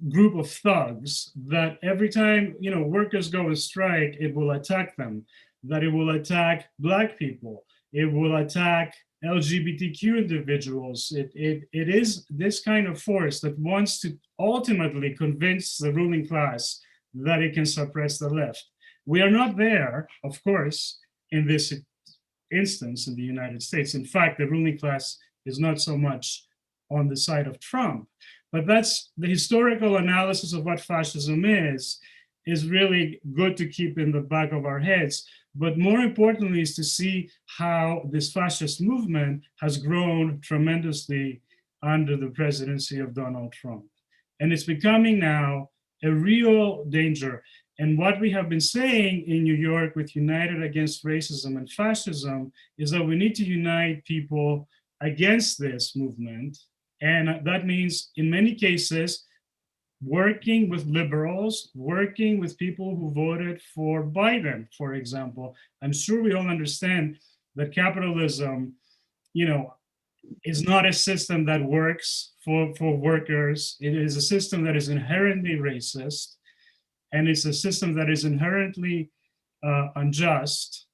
group of thugs that every time, you know, workers go on strike, it will attack them, that it will attack Black people, it will attack LGBTQ individuals. It is this kind of force that wants to ultimately convince the ruling class that it can suppress the left. We are not there, of course, in this instance in the United States. In fact, the ruling class is not so much on the side of Trump, but that's the historical analysis of what fascism is really good to keep in the back of our heads. But more importantly is to see how this fascist movement has grown tremendously under the presidency of Donald Trump. And it's becoming now a real danger. And what we have been saying in New York with United Against Racism and Fascism is that we need to unite people against this movement. And that means, in many cases, working with liberals, working with people who voted for Biden, for example. I'm sure we all understand that capitalism, you know, is not a system that works for workers. It is a system that is inherently racist, and it's a system that is inherently unjust.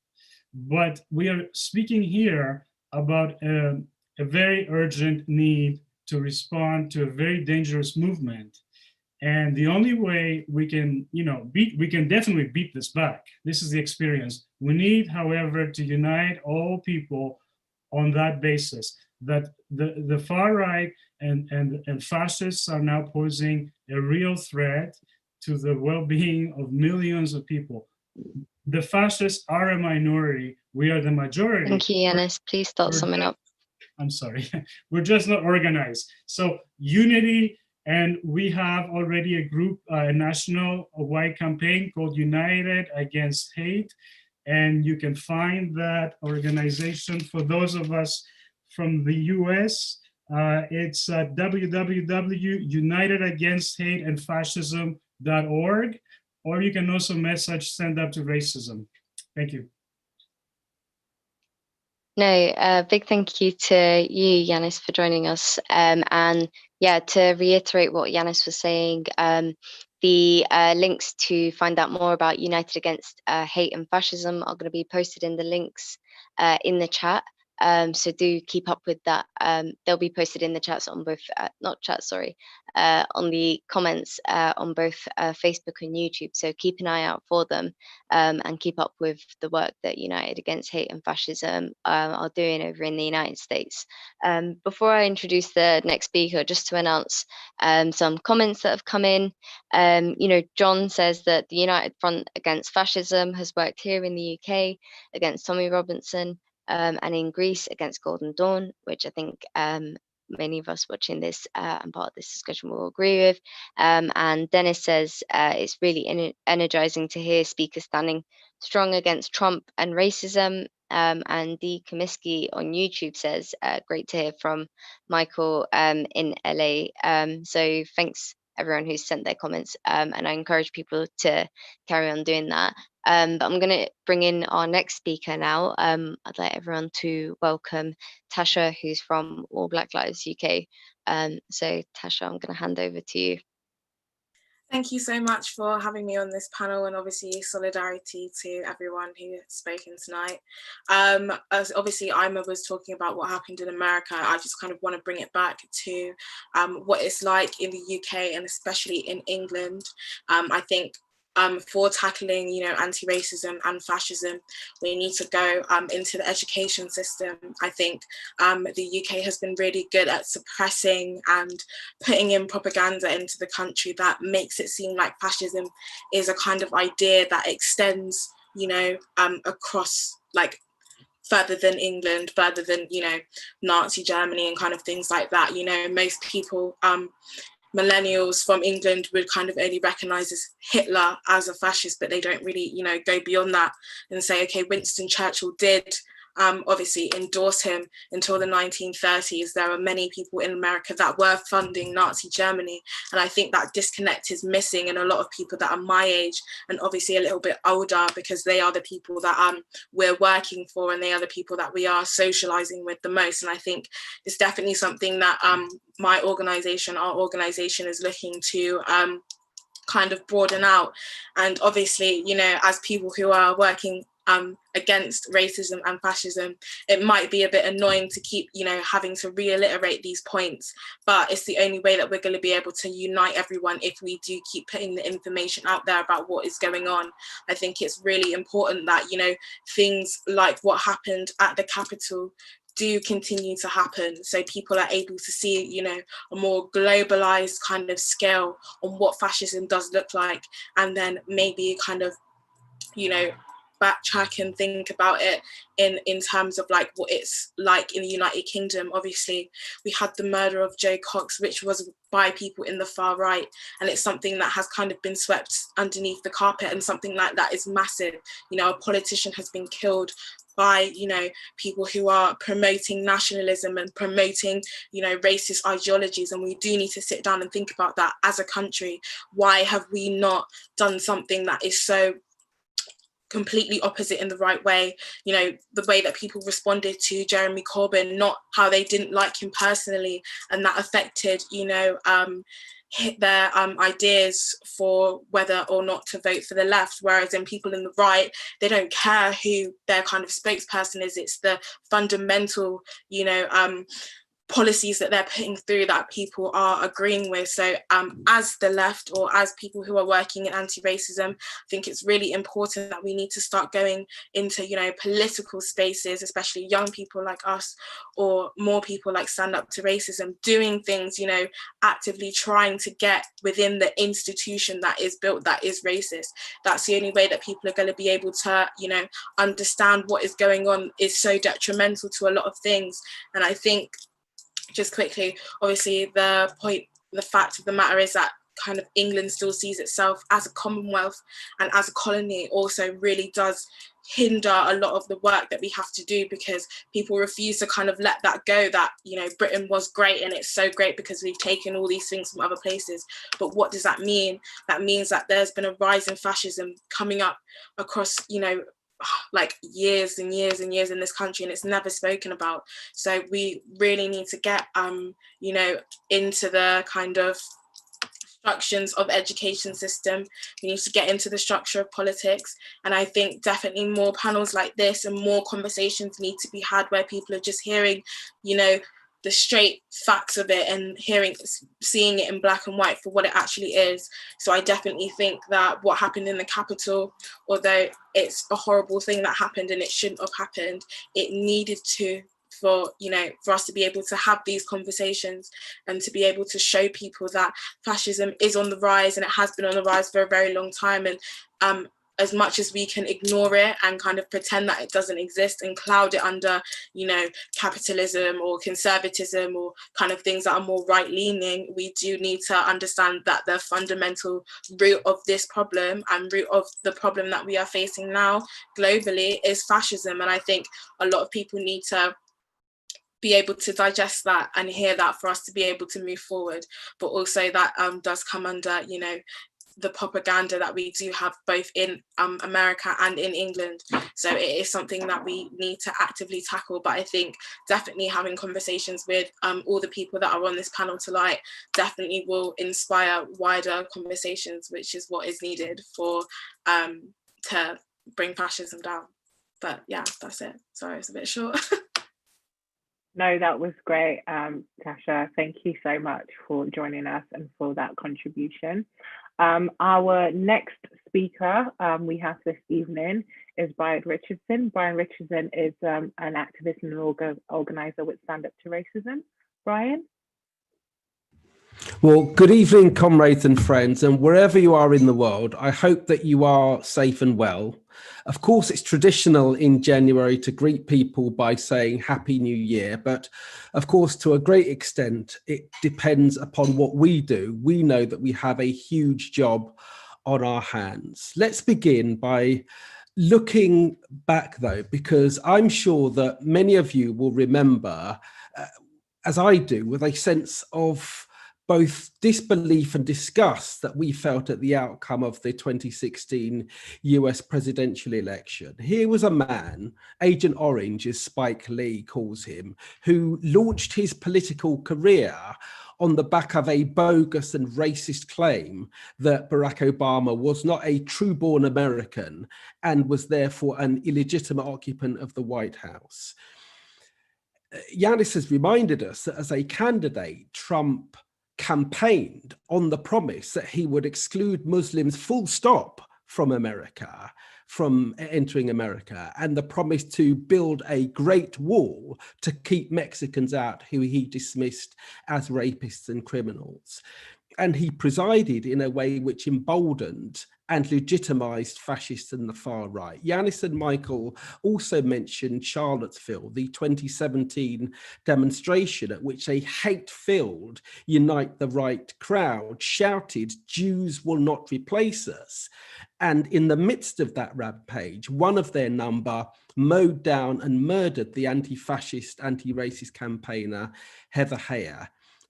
But we are speaking here about a very urgent need to respond to a very dangerous movement. And the only way we can, you know, we can definitely beat this back. This is the experience. We need, however, to unite all people on that basis, that the far right and fascists are now posing a real threat to the well-being of millions of people. The fascists are a minority. We are the majority. Thank you, Iannis. Please start summing up. I'm sorry. We're just not organized. So unity. And we have already a group, a national-wide campaign called United Against Hate. And you can find that organization for those of us from the US. It's www.unitedagainsthateandfascism.org, or you can also message Stand Up to Racism. Thank you. No, big thank you to you, Iannis, for joining us. And yeah, to reiterate what Iannis was saying, the links to find out more about United Against Hate and Fascism are going to be posted in the links in the chat. So do keep up with that. They'll be posted in the chats on both, not chats, sorry, on the comments on both Facebook and YouTube. So keep an eye out for them and keep up with the work that United Against Hate and Fascism are doing over in the United States. Before I introduce the next speaker, just to announce some comments that have come in. John says that the United Front Against Fascism has worked here in the UK against Tommy Robinson, and in Greece against Golden Dawn, which I think many of us watching this and part of this discussion will agree with. And Dennis says it's really energizing to hear speakers standing strong against Trump and racism. And Dee Comiskey on YouTube says, great to hear from Michael in LA. So thanks everyone who's sent their comments, and I encourage people to carry on doing that. But I'm going to bring in our next speaker now. I'd like everyone to welcome Tasha, who's from All Black Lives UK. So Tasha, I'm going to hand over to you. Thank you so much for having me on this panel, and obviously solidarity to everyone who has spoken tonight. As obviously Ima was talking about what happened in America, I just kind of want to bring it back to what it's like in the UK and especially in England. I think for tackling, anti-racism and fascism, we need to go into the education system. I think the UK has been really good at suppressing and putting in propaganda into the country that makes it seem like fascism is a kind of idea that extends, across, like, further than England, further than, Nazi Germany and kind of things like that. Most people, millennials from England would kind of only recognise as Hitler as a fascist, but they don't really, go beyond that and say, okay, Winston Churchill did obviously endorse him until the 1930s. There are many people in America that were funding Nazi Germany. And I think that disconnect is missing in a lot of people that are my age and obviously a little bit older, because they are the people that we're working for, and they are the people that we are socializing with the most. And I think it's definitely something that our organization is looking to kind of broaden out. And obviously, as people who are working against racism and fascism, it might be a bit annoying to keep, having to reiterate these points, but it's the only way that we're going to be able to unite everyone if we do keep putting the information out there about what is going on. I think it's really important that, things like what happened at the Capitol do continue to happen, so people are able to see, a more globalized kind of scale on what fascism does look like, and then maybe kind of, backtrack and think about it in terms of like what it's like in the United Kingdom. Obviously, we had the murder of Joe Cox, which was by people in the far right, and it's something that has kind of been swept underneath the carpet, and something like that is massive. A politician has been killed by, people who are promoting nationalism and promoting, racist ideologies. And we do need to sit down and think about that as a country. Why have we not done something that is so completely opposite in the right way? The way that people responded to Jeremy Corbyn, not how they didn't like him personally, and that affected, their ideas for whether or not to vote for the left. Whereas in people in the right, they don't care who their kind of spokesperson is. It's the fundamental, policies that they're putting through that people are agreeing with. So as the left, or as people who are working in anti-racism, I think it's really important that we need to start going into, political spaces, especially young people like us, or more people like Stand Up to Racism, doing things, actively trying to get within the institution that is built, that is racist. That's the only way that people are going to be able to, understand what is going on is so detrimental to a lot of things. And I think, just quickly, obviously the fact of the matter is that kind of England still sees itself as a Commonwealth and as a colony, also really does hinder a lot of the work that we have to do, because people refuse to kind of let that go, that, you know, Britain was great and it's so great because we've taken all these things from other places. But what does that mean? That means that there's been a rise in fascism coming up across, you know, like years and years and years in this country, and it's never spoken about. So we really need to get you know, into the kind of structures of education system. We need to get into the structure of politics, and I think definitely more panels like this and more conversations need to be had where people are just hearing, you know, the straight facts of it and seeing it in black and white for what it actually is. So I definitely think that what happened in the Capitol, although it's a horrible thing that happened and it shouldn't have happened, it needed to, for, you know, for us to be able to have these conversations and to be able to show people that fascism is on the rise, and it has been on the rise for a very long time. And as much as we can ignore it and kind of pretend that it doesn't exist and cloud it under, you know, capitalism or conservatism or kind of things that are more right-leaning, we do need to understand that the fundamental root of this problem and root of the problem that we are facing now globally is fascism. And I think a lot of people need to be able to digest that and hear that for us to be able to move forward. But also that does come under, you know, the propaganda that we do have both in America and in England. So it is something that we need to actively tackle. But I think definitely having conversations with all the people that are on this panel tonight definitely will inspire wider conversations, which is what is needed for to bring fascism down. But yeah, that's it. Sorry, it's a bit short. No, that was great, Tasha. Thank you so much for joining us and for that contribution. Our next speaker we have this evening is Brian Richardson. Brian Richardson is an activist and an organizer with Stand Up to Racism. Brian? Well, good evening, comrades and friends, and wherever you are in the world, I hope that you are safe and well. Of course, it's traditional in January to greet people by saying Happy New Year, but of course, to a great extent, it depends upon what we do. We know that we have a huge job on our hands. Let's begin by looking back, though, because I'm sure that many of you will remember, as I do, with a sense of both disbelief and disgust that we felt at the outcome of the 2016 US presidential election. Here was a man, Agent Orange, as Spike Lee calls him, who launched his political career on the back of a bogus and racist claim that Barack Obama was not a true-born American and was therefore an illegitimate occupant of the White House. Iannis has reminded us that as a candidate, Trump campaigned on the promise that he would exclude Muslims full stop from America, from entering America, and the promise to build a great wall to keep Mexicans out who he dismissed as rapists and criminals. And he presided in a way which emboldened and legitimized fascists and the far right. Iannis and Michael also mentioned Charlottesville, the 2017 demonstration at which a hate-filled Unite the Right crowd shouted, "Jews will not replace us." And in the midst of that rampage, one of their number mowed down and murdered the anti-fascist, anti-racist campaigner, Heather Heyer.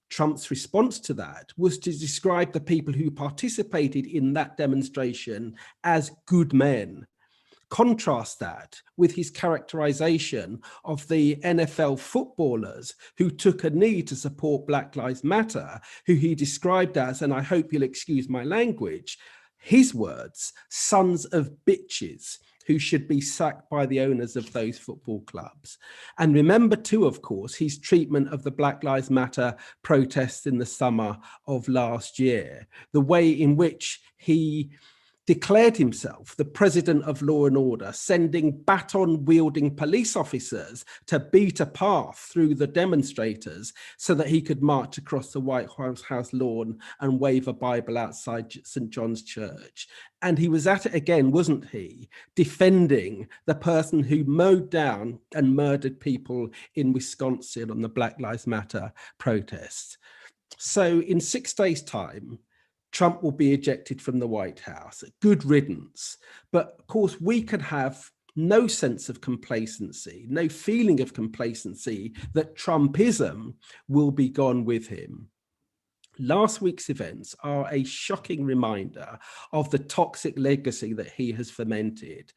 Trump's response to that was to describe the people who participated in that demonstration as good men. Contrast that with his characterization of the NFL footballers who took a knee to support Black Lives Matter, who he described as, and I hope you'll excuse my language, his words, sons of bitches, who should be sacked by the owners of those football clubs. And remember too, of course, his treatment of the Black Lives Matter protests in the summer of last year, the way in which he declared himself the president of law and order, sending baton-wielding police officers to beat a path through the demonstrators so that he could march across the White House lawn and wave a Bible outside St. John's Church. And he was at it again, wasn't he, defending the person who mowed down and murdered people in Wisconsin on the Black Lives Matter protests. So in 6 days' time, Trump will be ejected from the White House. Good riddance. But of course, we could have no sense of complacency, no feeling of complacency that Trumpism will be gone with him. Last week's events are a shocking reminder of the toxic legacy that he has fermented.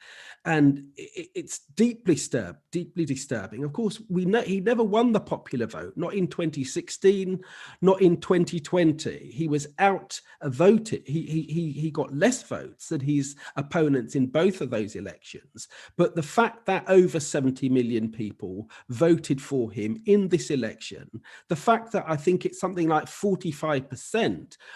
And it's deeply disturbing. Of course, we know he never won the popular vote, not in 2016, not in 2020. He was outvoted. He got less votes than his opponents in both of those elections. But the fact that over 70 million people voted for him in this election, the fact that I think it's something like 45%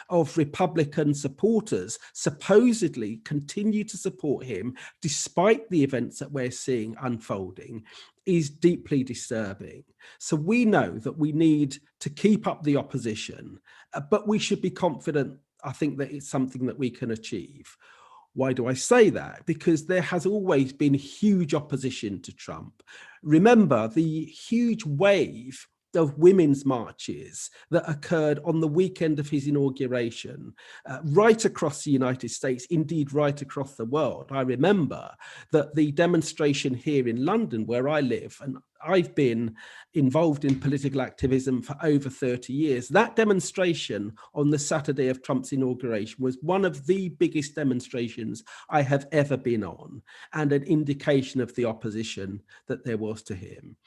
of Republican supporters supposedly continue to support him despite the events that we're seeing unfolding is deeply disturbing. So we know that we need to keep up the opposition, but we should be confident, I think, that it's something that we can achieve. Why do I say that? Because there has always been huge opposition to Trump. Remember the huge wave of women's marches that occurred on the weekend of his inauguration, right across the United States, indeed right across the world. I remember that the demonstration here in London, where I live, and I've been involved in political activism for over 30 years. That demonstration on the Saturday of Trump's inauguration was one of the biggest demonstrations I have ever been on, and an indication of the opposition that there was to him.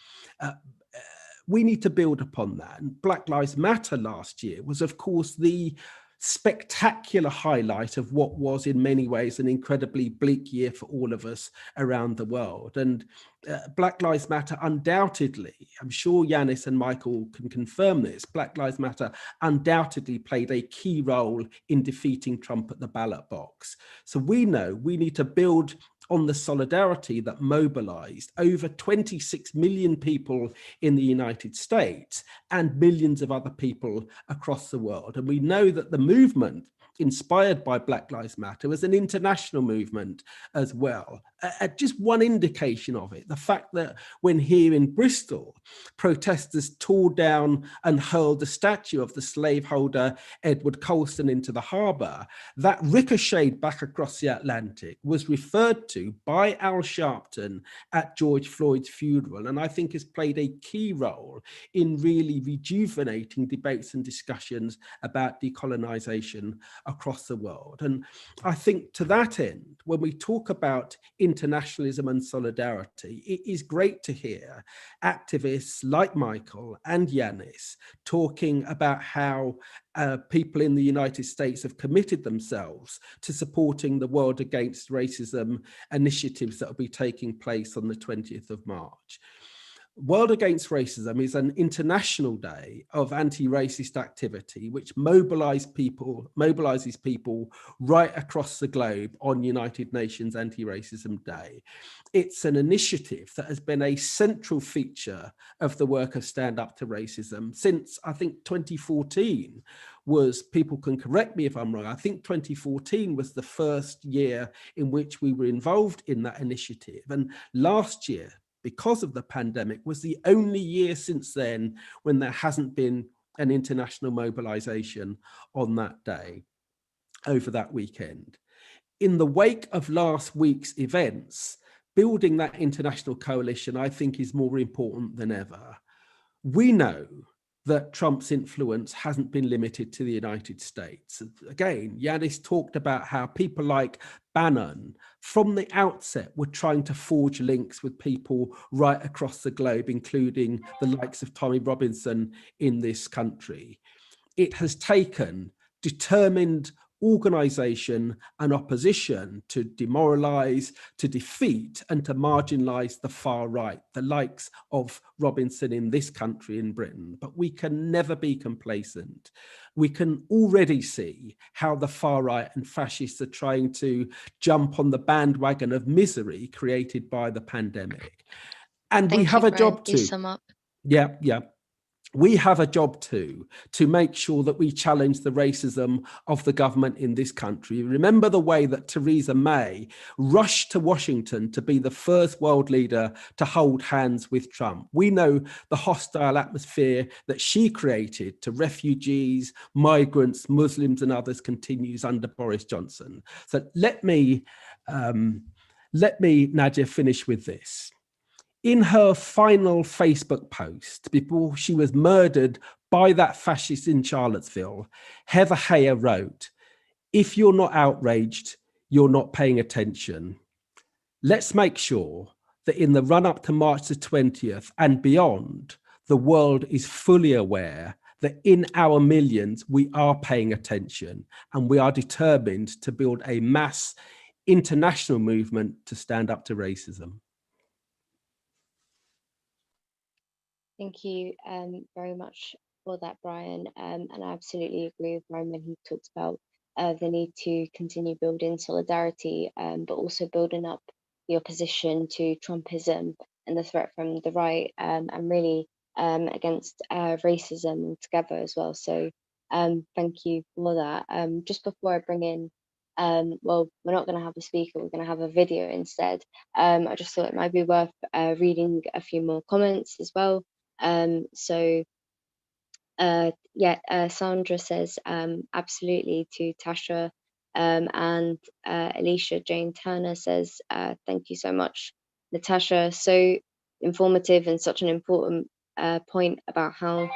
We need to build upon that. And Black Lives Matter last year was, of course, the spectacular highlight of what was in many ways an incredibly bleak year for all of us around the world. And Black Lives Matter undoubtedly, I'm sure Iannis and Michael can confirm this, Black Lives Matter undoubtedly played a key role in defeating Trump at the ballot box. So we know we need to build on the solidarity that mobilized over 26 million people in the United States and millions of other people across the world. And we know that the movement inspired by Black Lives Matter was an international movement as well. Just one indication of it, the fact that when here in Bristol, protesters tore down and hurled the statue of the slaveholder Edward Colston into the harbour, that ricocheted back across the Atlantic, was referred to by Al Sharpton at George Floyd's funeral, and I think has played a key role in really rejuvenating debates and discussions about decolonisation across the world. And I think to that end, when we talk about internationalism and solidarity, it is great to hear activists like Michael and Iannis talking about how people in the United States have committed themselves to supporting the World Against Racism initiatives that will be taking place on the 20th of March. World Against Racism is an international day of anti-racist activity which mobilizes people right across the globe on United Nations Anti-Racism Day. It's an initiative that has been a central feature of the work of Stand Up to Racism since, I think, 2014 was, people can correct me if I'm wrong, I think 2014 was the first year in which we were involved in that initiative. And last year, because of the pandemic, was the only year since then when there hasn't been an international mobilization on that day, over that weekend. In the wake of last week's events, building that international coalition, I think, is more important than ever. We know that Trump's influence hasn't been limited to the United States. Again, Iannis talked about how people like Bannon from the outset were trying to forge links with people right across the globe, including the likes of Tommy Robinson in this country. It has taken determined organisation and opposition to demoralise, to defeat and to marginalise the far right, the likes of Robinson in this country, in Britain. But we can never be complacent. We can already see how the far right and fascists are trying to jump on the bandwagon of misery created by the pandemic. And we have a job to sum up. Yeah. We have a job too, to make sure that we challenge the racism of the government in this country. Remember the way that Theresa May rushed to Washington to be the first world leader to hold hands with Trump. We know the hostile atmosphere that she created to refugees, migrants, Muslims and others continues under Boris Johnson. So let me Let me, Nadia, finish with this. In her final Facebook post, before she was murdered by that fascist in Charlottesville, Heather Heyer wrote, "If you're not outraged, you're not paying attention." Let's make sure that in the run-up to March the 20th and beyond, the world is fully aware that in our millions, we are paying attention and we are determined to build a mass international movement to stand up to racism. Thank you very much for that, Brian. And I absolutely agree with Brian when he talks about the need to continue building solidarity, but also building up the opposition to Trumpism and the threat from the right, and really against racism together as well. So thank you for that. Just before I bring in, well, we're not going to have a speaker, we're going to have a video instead. I just thought it might be worth reading a few more comments as well. Sandra says absolutely to Tasha, and Alicia Jane Turner says thank you so much, Natasha. So informative and such an important point about how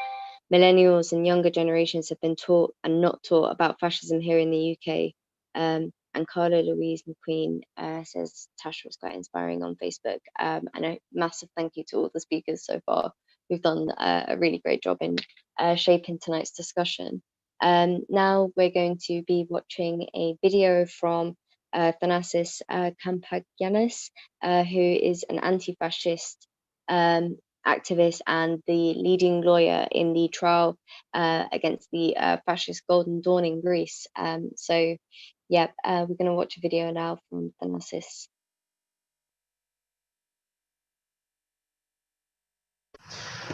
millennials and younger generations have been taught and not taught about fascism here in the UK. And Carla Louise McQueen says Tasha was quite inspiring on Facebook. And a massive thank you to all the speakers so far who've done a really great job in shaping tonight's discussion. Now we're going to be watching a video from Thanasis Kampagiannis, who is an anti-fascist activist and the leading lawyer in the trial against the fascist Golden Dawn in Greece. We're going to watch a video now from Thanasis.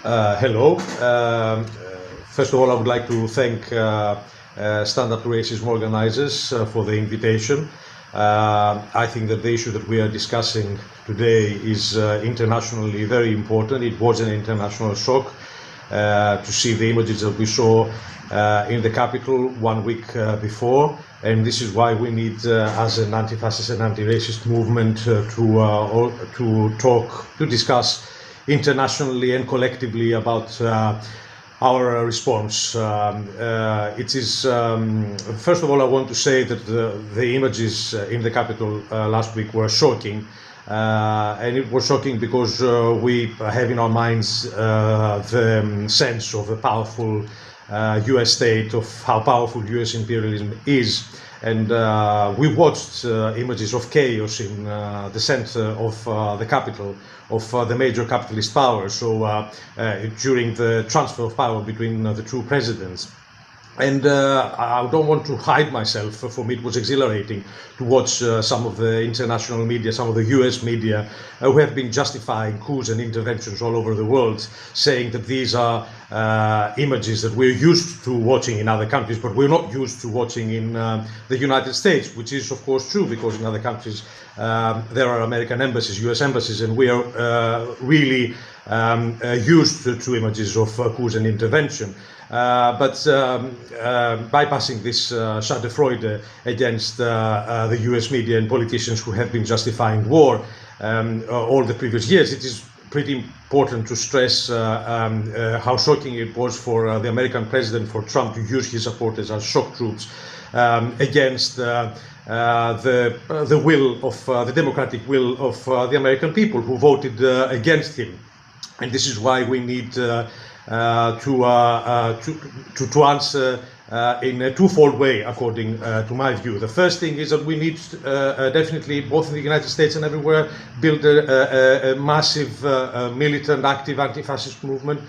Hello. First of all, I would like to thank Stand Up to Racism organizers for the invitation. I think that the issue that we are discussing today is internationally very important. It was an international shock to see the images that we saw in the capital 1 week before, and this is why we need, as an anti-fascist and anti-racist movement, to discuss internationally and collectively about our response. It is, first of all, I want to say that the images in the capital last week were shocking. And it was shocking because we have in our minds the sense of a powerful US state, of how powerful US imperialism is. And we watched images of chaos in the center of the capital, of the major capitalist power, so during the transfer of power between the two presidents. And I don't want to hide myself. For me, it was exhilarating to watch some of the international media, some of the US media, who have been justifying coups and interventions all over the world, saying that these are images that we're used to watching in other countries, but we're not used to watching in the United States, which is, of course, true, because in other countries there are American embassies, US embassies, and we are really used to images of coups and intervention. But bypassing this Schadenfreude against the US media and politicians who have been justifying war all the previous years, it is pretty important to stress how shocking it was for the American president, for Trump, to use his supporters as shock troops against the will of the democratic will of the American people who voted against him. And this is why we need to answer in a twofold way, according to my view. The first thing is that we need definitely, both in the United States and everywhere, build a massive, militant, active anti-fascist movement,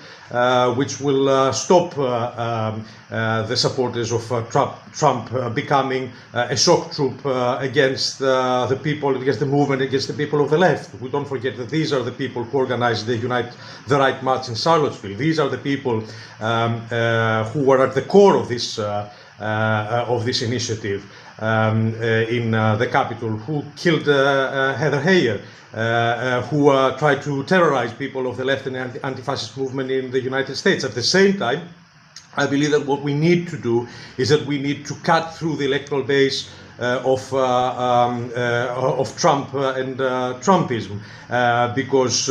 which will stop the supporters of Trump becoming a shock troop against the people, against the movement, against the people of the left. We don't forget that these are the people who organized the Unite the Right march in Charlottesville. These are the people who were at the core of this initiative in the capital, who killed Heather Heyer, who tried to terrorize people of the left and anti-fascist movement in the United States. At the same time, I believe that what we need to do is that we need to cut through the electoral base of Trump and Trumpism, because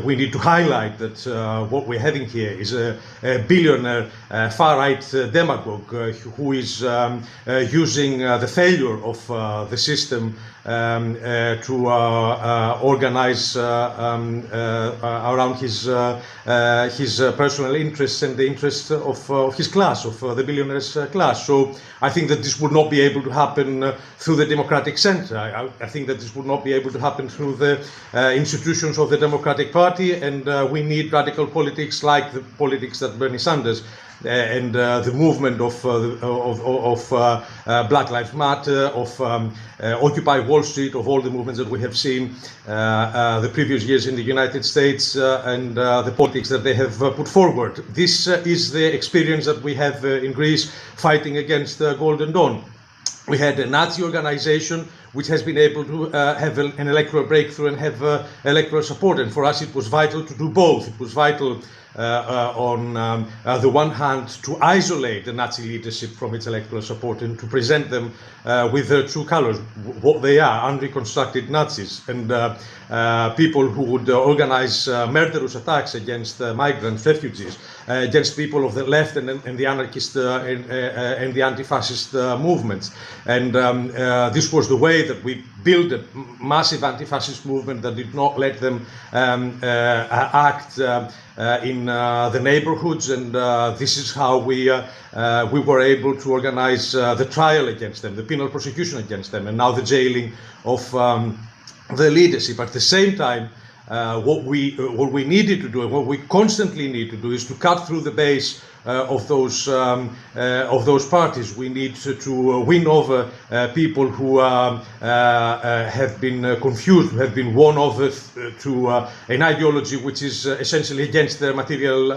we need to highlight that what we're having here is a billionaire far-right demagogue who is using the failure of the system to organize around his personal interests and the interests of his class, of the billionaires' class. So I think that this would not be able to happen through the democratic center. I think that this would not be able to happen through the institutions of the Democratic Party, and we need radical politics like the politics that Bernie Sanders and the movement of Black Lives Matter, of Occupy Wall Street, of all the movements that we have seen the previous years in the United States, and the politics that they have put forward. This is the experience that we have in Greece fighting against Golden Dawn. We had a Nazi organization which has been able to have an electoral breakthrough and have electoral support. And for us, it was vital to do both. It was vital on the one hand to isolate the Nazi leadership from its electoral support and to present them with their true colors, what they are, unreconstructed Nazis and people who would organize murderous attacks against migrants, refugees, against people of the left and the anarchist and the anti-fascist movements. And this was the way that we built a massive anti-fascist movement that did not let them act in the neighborhoods, and this is how we were able to organize the trial against them, the penal prosecution against them, and now the jailing of the leadership. At the same time, what we needed to do and what we constantly need to do is to cut through the base of those parties. We need to win over people who have been confused, who have been won over to an ideology which is essentially against their material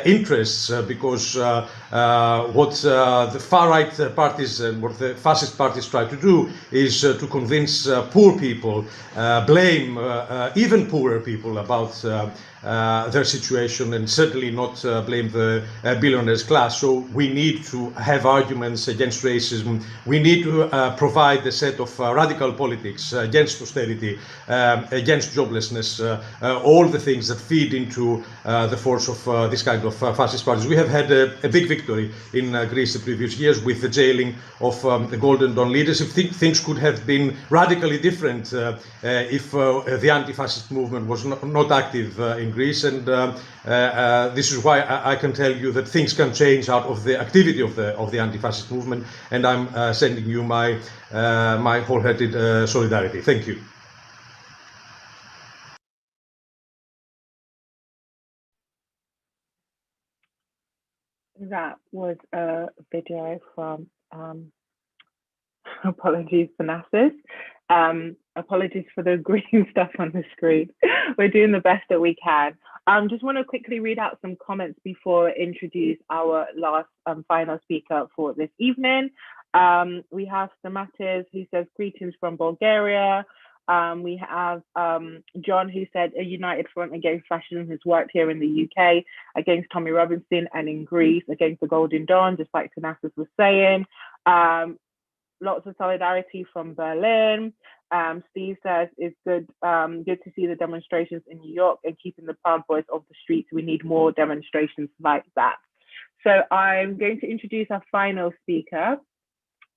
interests, because what the far-right parties and what the fascist parties try to do is to convince poor people, blame even poorer people about their situation, and certainly not blame the billionaires' class. So we need to have arguments against racism. We need to provide a set of radical politics against austerity, against joblessness, all the things that feed into the force of this kind of fascist parties. We have had a big victory in Greece the previous years with the jailing of the Golden Dawn leadership. Things could have been radically different if the anti-fascist movement was not active in Greece, and this is why I can tell you that things can change out of the activity of the anti-fascist movement, and I'm sending you my my wholehearted solidarity. Thank you. That was a video from apologies, Thanasis. Apologies for the green stuff on the screen. We're doing the best that we can. Just want to quickly read out some comments before I introduce our last final speaker for this evening. We have Stamatis, who says greetings from Bulgaria. We have John, who said a united front against fascism has worked here in the UK against Tommy Robinson, and in Greece against the Golden Dawn, just like Thanasis was saying. Lots of solidarity from Berlin. Steve says it's good to see the demonstrations in New York and keeping the Proud Boys off the streets. We need more demonstrations like that. So I'm going to introduce our final speaker.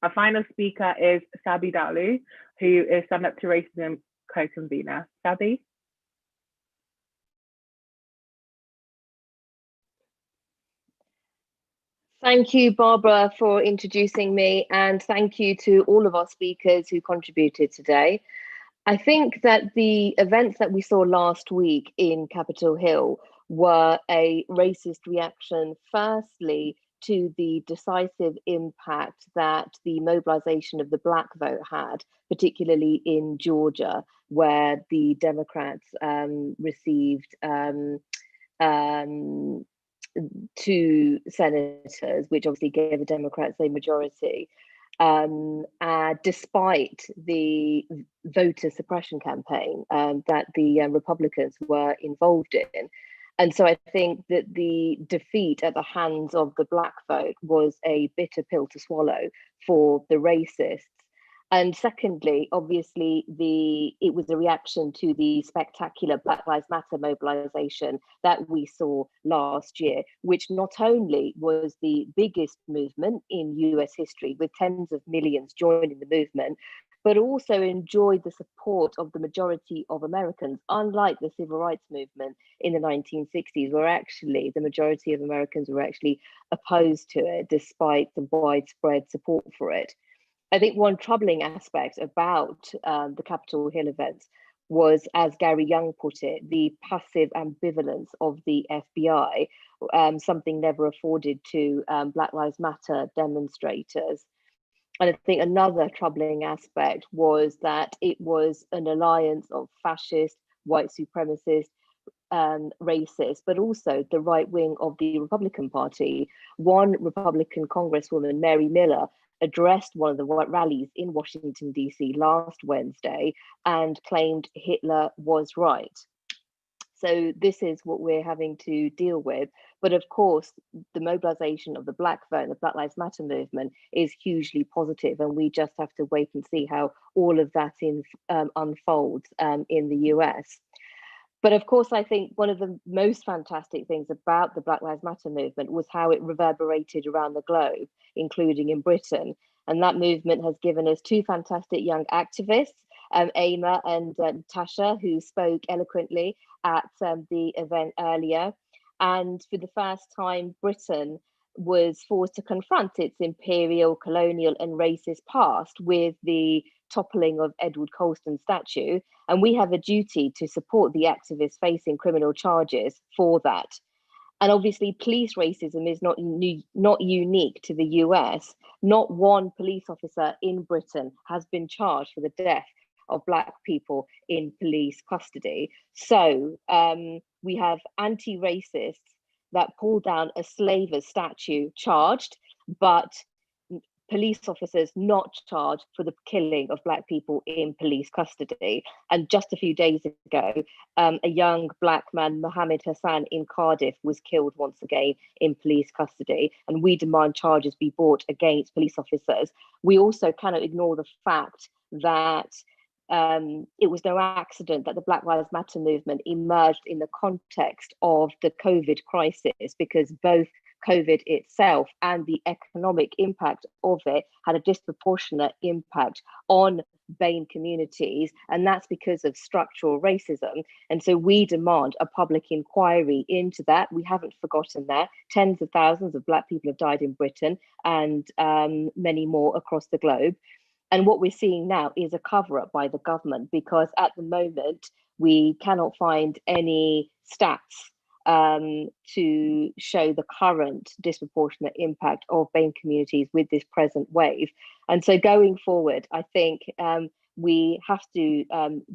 Our final speaker is Sabby Dhalu, who is Stand Up to Racism co-convenor. Sabby? Thank you, Barbara, for introducing me, and thank you to all of our speakers who contributed today. I think that the events that we saw last week in Capitol Hill were a racist reaction, firstly, to the decisive impact that the mobilization of the Black vote had, particularly in Georgia, where the Democrats received 2 senators, which obviously gave the Democrats a majority, despite the voter suppression campaign that the Republicans were involved in. And so I think that the defeat at the hands of the black vote was a bitter pill to swallow for the racists. And secondly, obviously, it was a reaction to the spectacular Black Lives Matter mobilization that we saw last year, which not only was the biggest movement in US history, with tens of millions joining the movement, but also enjoyed the support of the majority of Americans, unlike the civil rights movement in the 1960s, where actually the majority of Americans were actually opposed to it, despite the widespread support for it. I think one troubling aspect about the Capitol Hill events was, as Gary Young put it, the passive ambivalence of the FBI, something never afforded to Black Lives Matter demonstrators. And I think another troubling aspect was that it was an alliance of fascist, white supremacist, racist, but also the right wing of the Republican Party. One Republican Congresswoman, Mary Miller, addressed one of the rallies in Washington, D.C. last Wednesday and claimed Hitler was right. So this is what we're having to deal with. But of course, the mobilization of the Black vote, the Black Lives Matter movement, is hugely positive, and we just have to wait and see how all of that unfolds in the US. But of course, I think one of the most fantastic things about the Black Lives Matter movement was how it reverberated around the globe, including in Britain. And that movement has given us two fantastic young activists, Ama and Tasha, who spoke eloquently at the event earlier. And for the first time, Britain was forced to confront its imperial, colonial and racist past with the toppling of Edward Colston's statue. And we have a duty to support the activists facing criminal charges for that. And obviously, police racism is not unique to the US. Not one police officer in Britain has been charged for the death of Black people in police custody. So we have anti-racists that pull down a slaver's statue charged, but police officers not charged for the killing of Black people in police custody. And just a few days ago, a young Black man, Mohammed Hassan in Cardiff, was killed once again in police custody. And we demand charges be brought against police officers. We also cannot ignore the fact that it was no accident that the Black Lives Matter movement emerged in the context of the COVID crisis, because both COVID itself and the economic impact of it had a disproportionate impact on BAME communities, and that's because of structural racism. And so we demand a public inquiry into that. We haven't forgotten that. Tens of thousands of Black people have died in Britain, and many more across the globe. And what we're seeing now is a cover-up by the government, because at the moment we cannot find any stats to show the current disproportionate impact of BAME communities with this present wave. And so going forward, I think we have to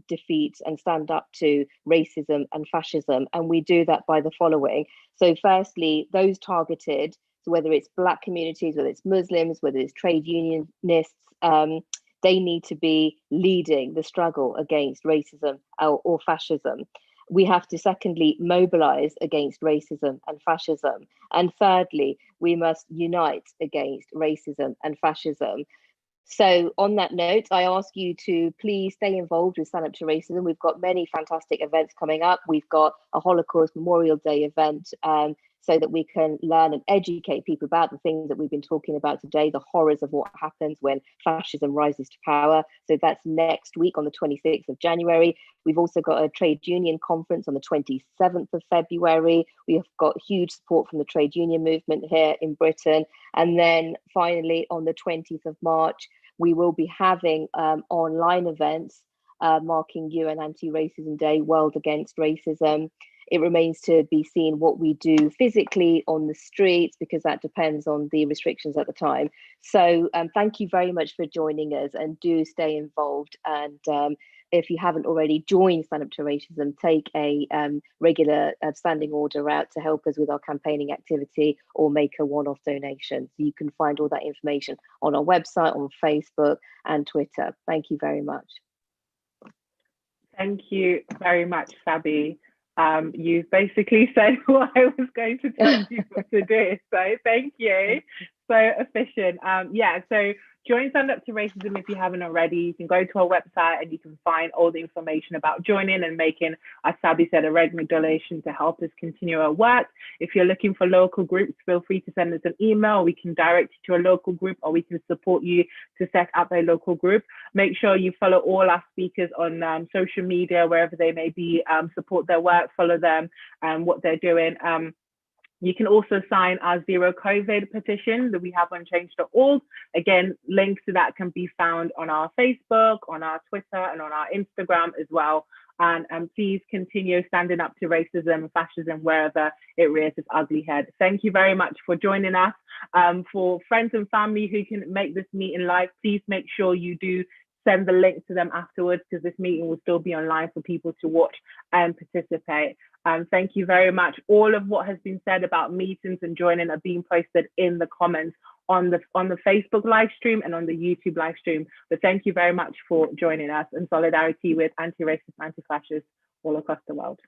defeat and stand up to racism and fascism. And we do that by the following. So firstly, those targeted, so whether it's Black communities, whether it's Muslims, whether it's trade unionists, they need to be leading the struggle against racism or fascism. We have to, secondly, mobilize against racism and fascism. And thirdly, we must unite against racism and fascism. So on that note, I ask you to please stay involved with Stand Up to Racism. We've got many fantastic events coming up. We've got a Holocaust Memorial Day event, so that we can learn and educate people about the things that we've been talking about today, the horrors of what happens when fascism rises to power. So that's next week on the 26th of January. We've also got a trade union conference on the 27th of February. We have got huge support from the trade union movement here in Britain. And then finally, on the 20th of March, we will be having online events marking UN Anti-Racism Day, World Against Racism. It remains to be seen what we do physically on the streets, because that depends on the restrictions at the time. So thank you very much for joining us, and do stay involved. And if you haven't already joined Stand Up to Racism, take a regular standing order out to help us with our campaigning activity, or make a one-off donation. So you can find all that information on our website, on Facebook and Twitter. Thank you very much. Thank you very much, Sabby. You've basically said what I was going to tell you what to do. So thank you. So efficient. Yeah, so join Stand Up to Racism if you haven't already. You can go to our website and you can find all the information about joining and making, as Sabby said, a regular donation to help us continue our work. If you're looking for local groups, feel free to send us an email. We can direct you to a local group, or we can support you to set up a local group. Make sure you follow all our speakers on social media, wherever they may be. Support their work, follow them and what they're doing. You can also sign our Zero COVID petition that we have on change.org. Again, links to that can be found on our Facebook, on our Twitter, and on our Instagram as well. And please continue standing up to racism and fascism wherever it rears its ugly head. Thank you very much for joining us. For friends and family who can make this meeting live, please make sure you do send the link to them afterwards, because this meeting will still be online for people to watch and participate. Thank you very much. All of what has been said about meetings and joining are being posted in the comments on the Facebook live stream and on the YouTube live stream. But thank you very much for joining us, in solidarity with anti-racist, anti-fascists all across the world.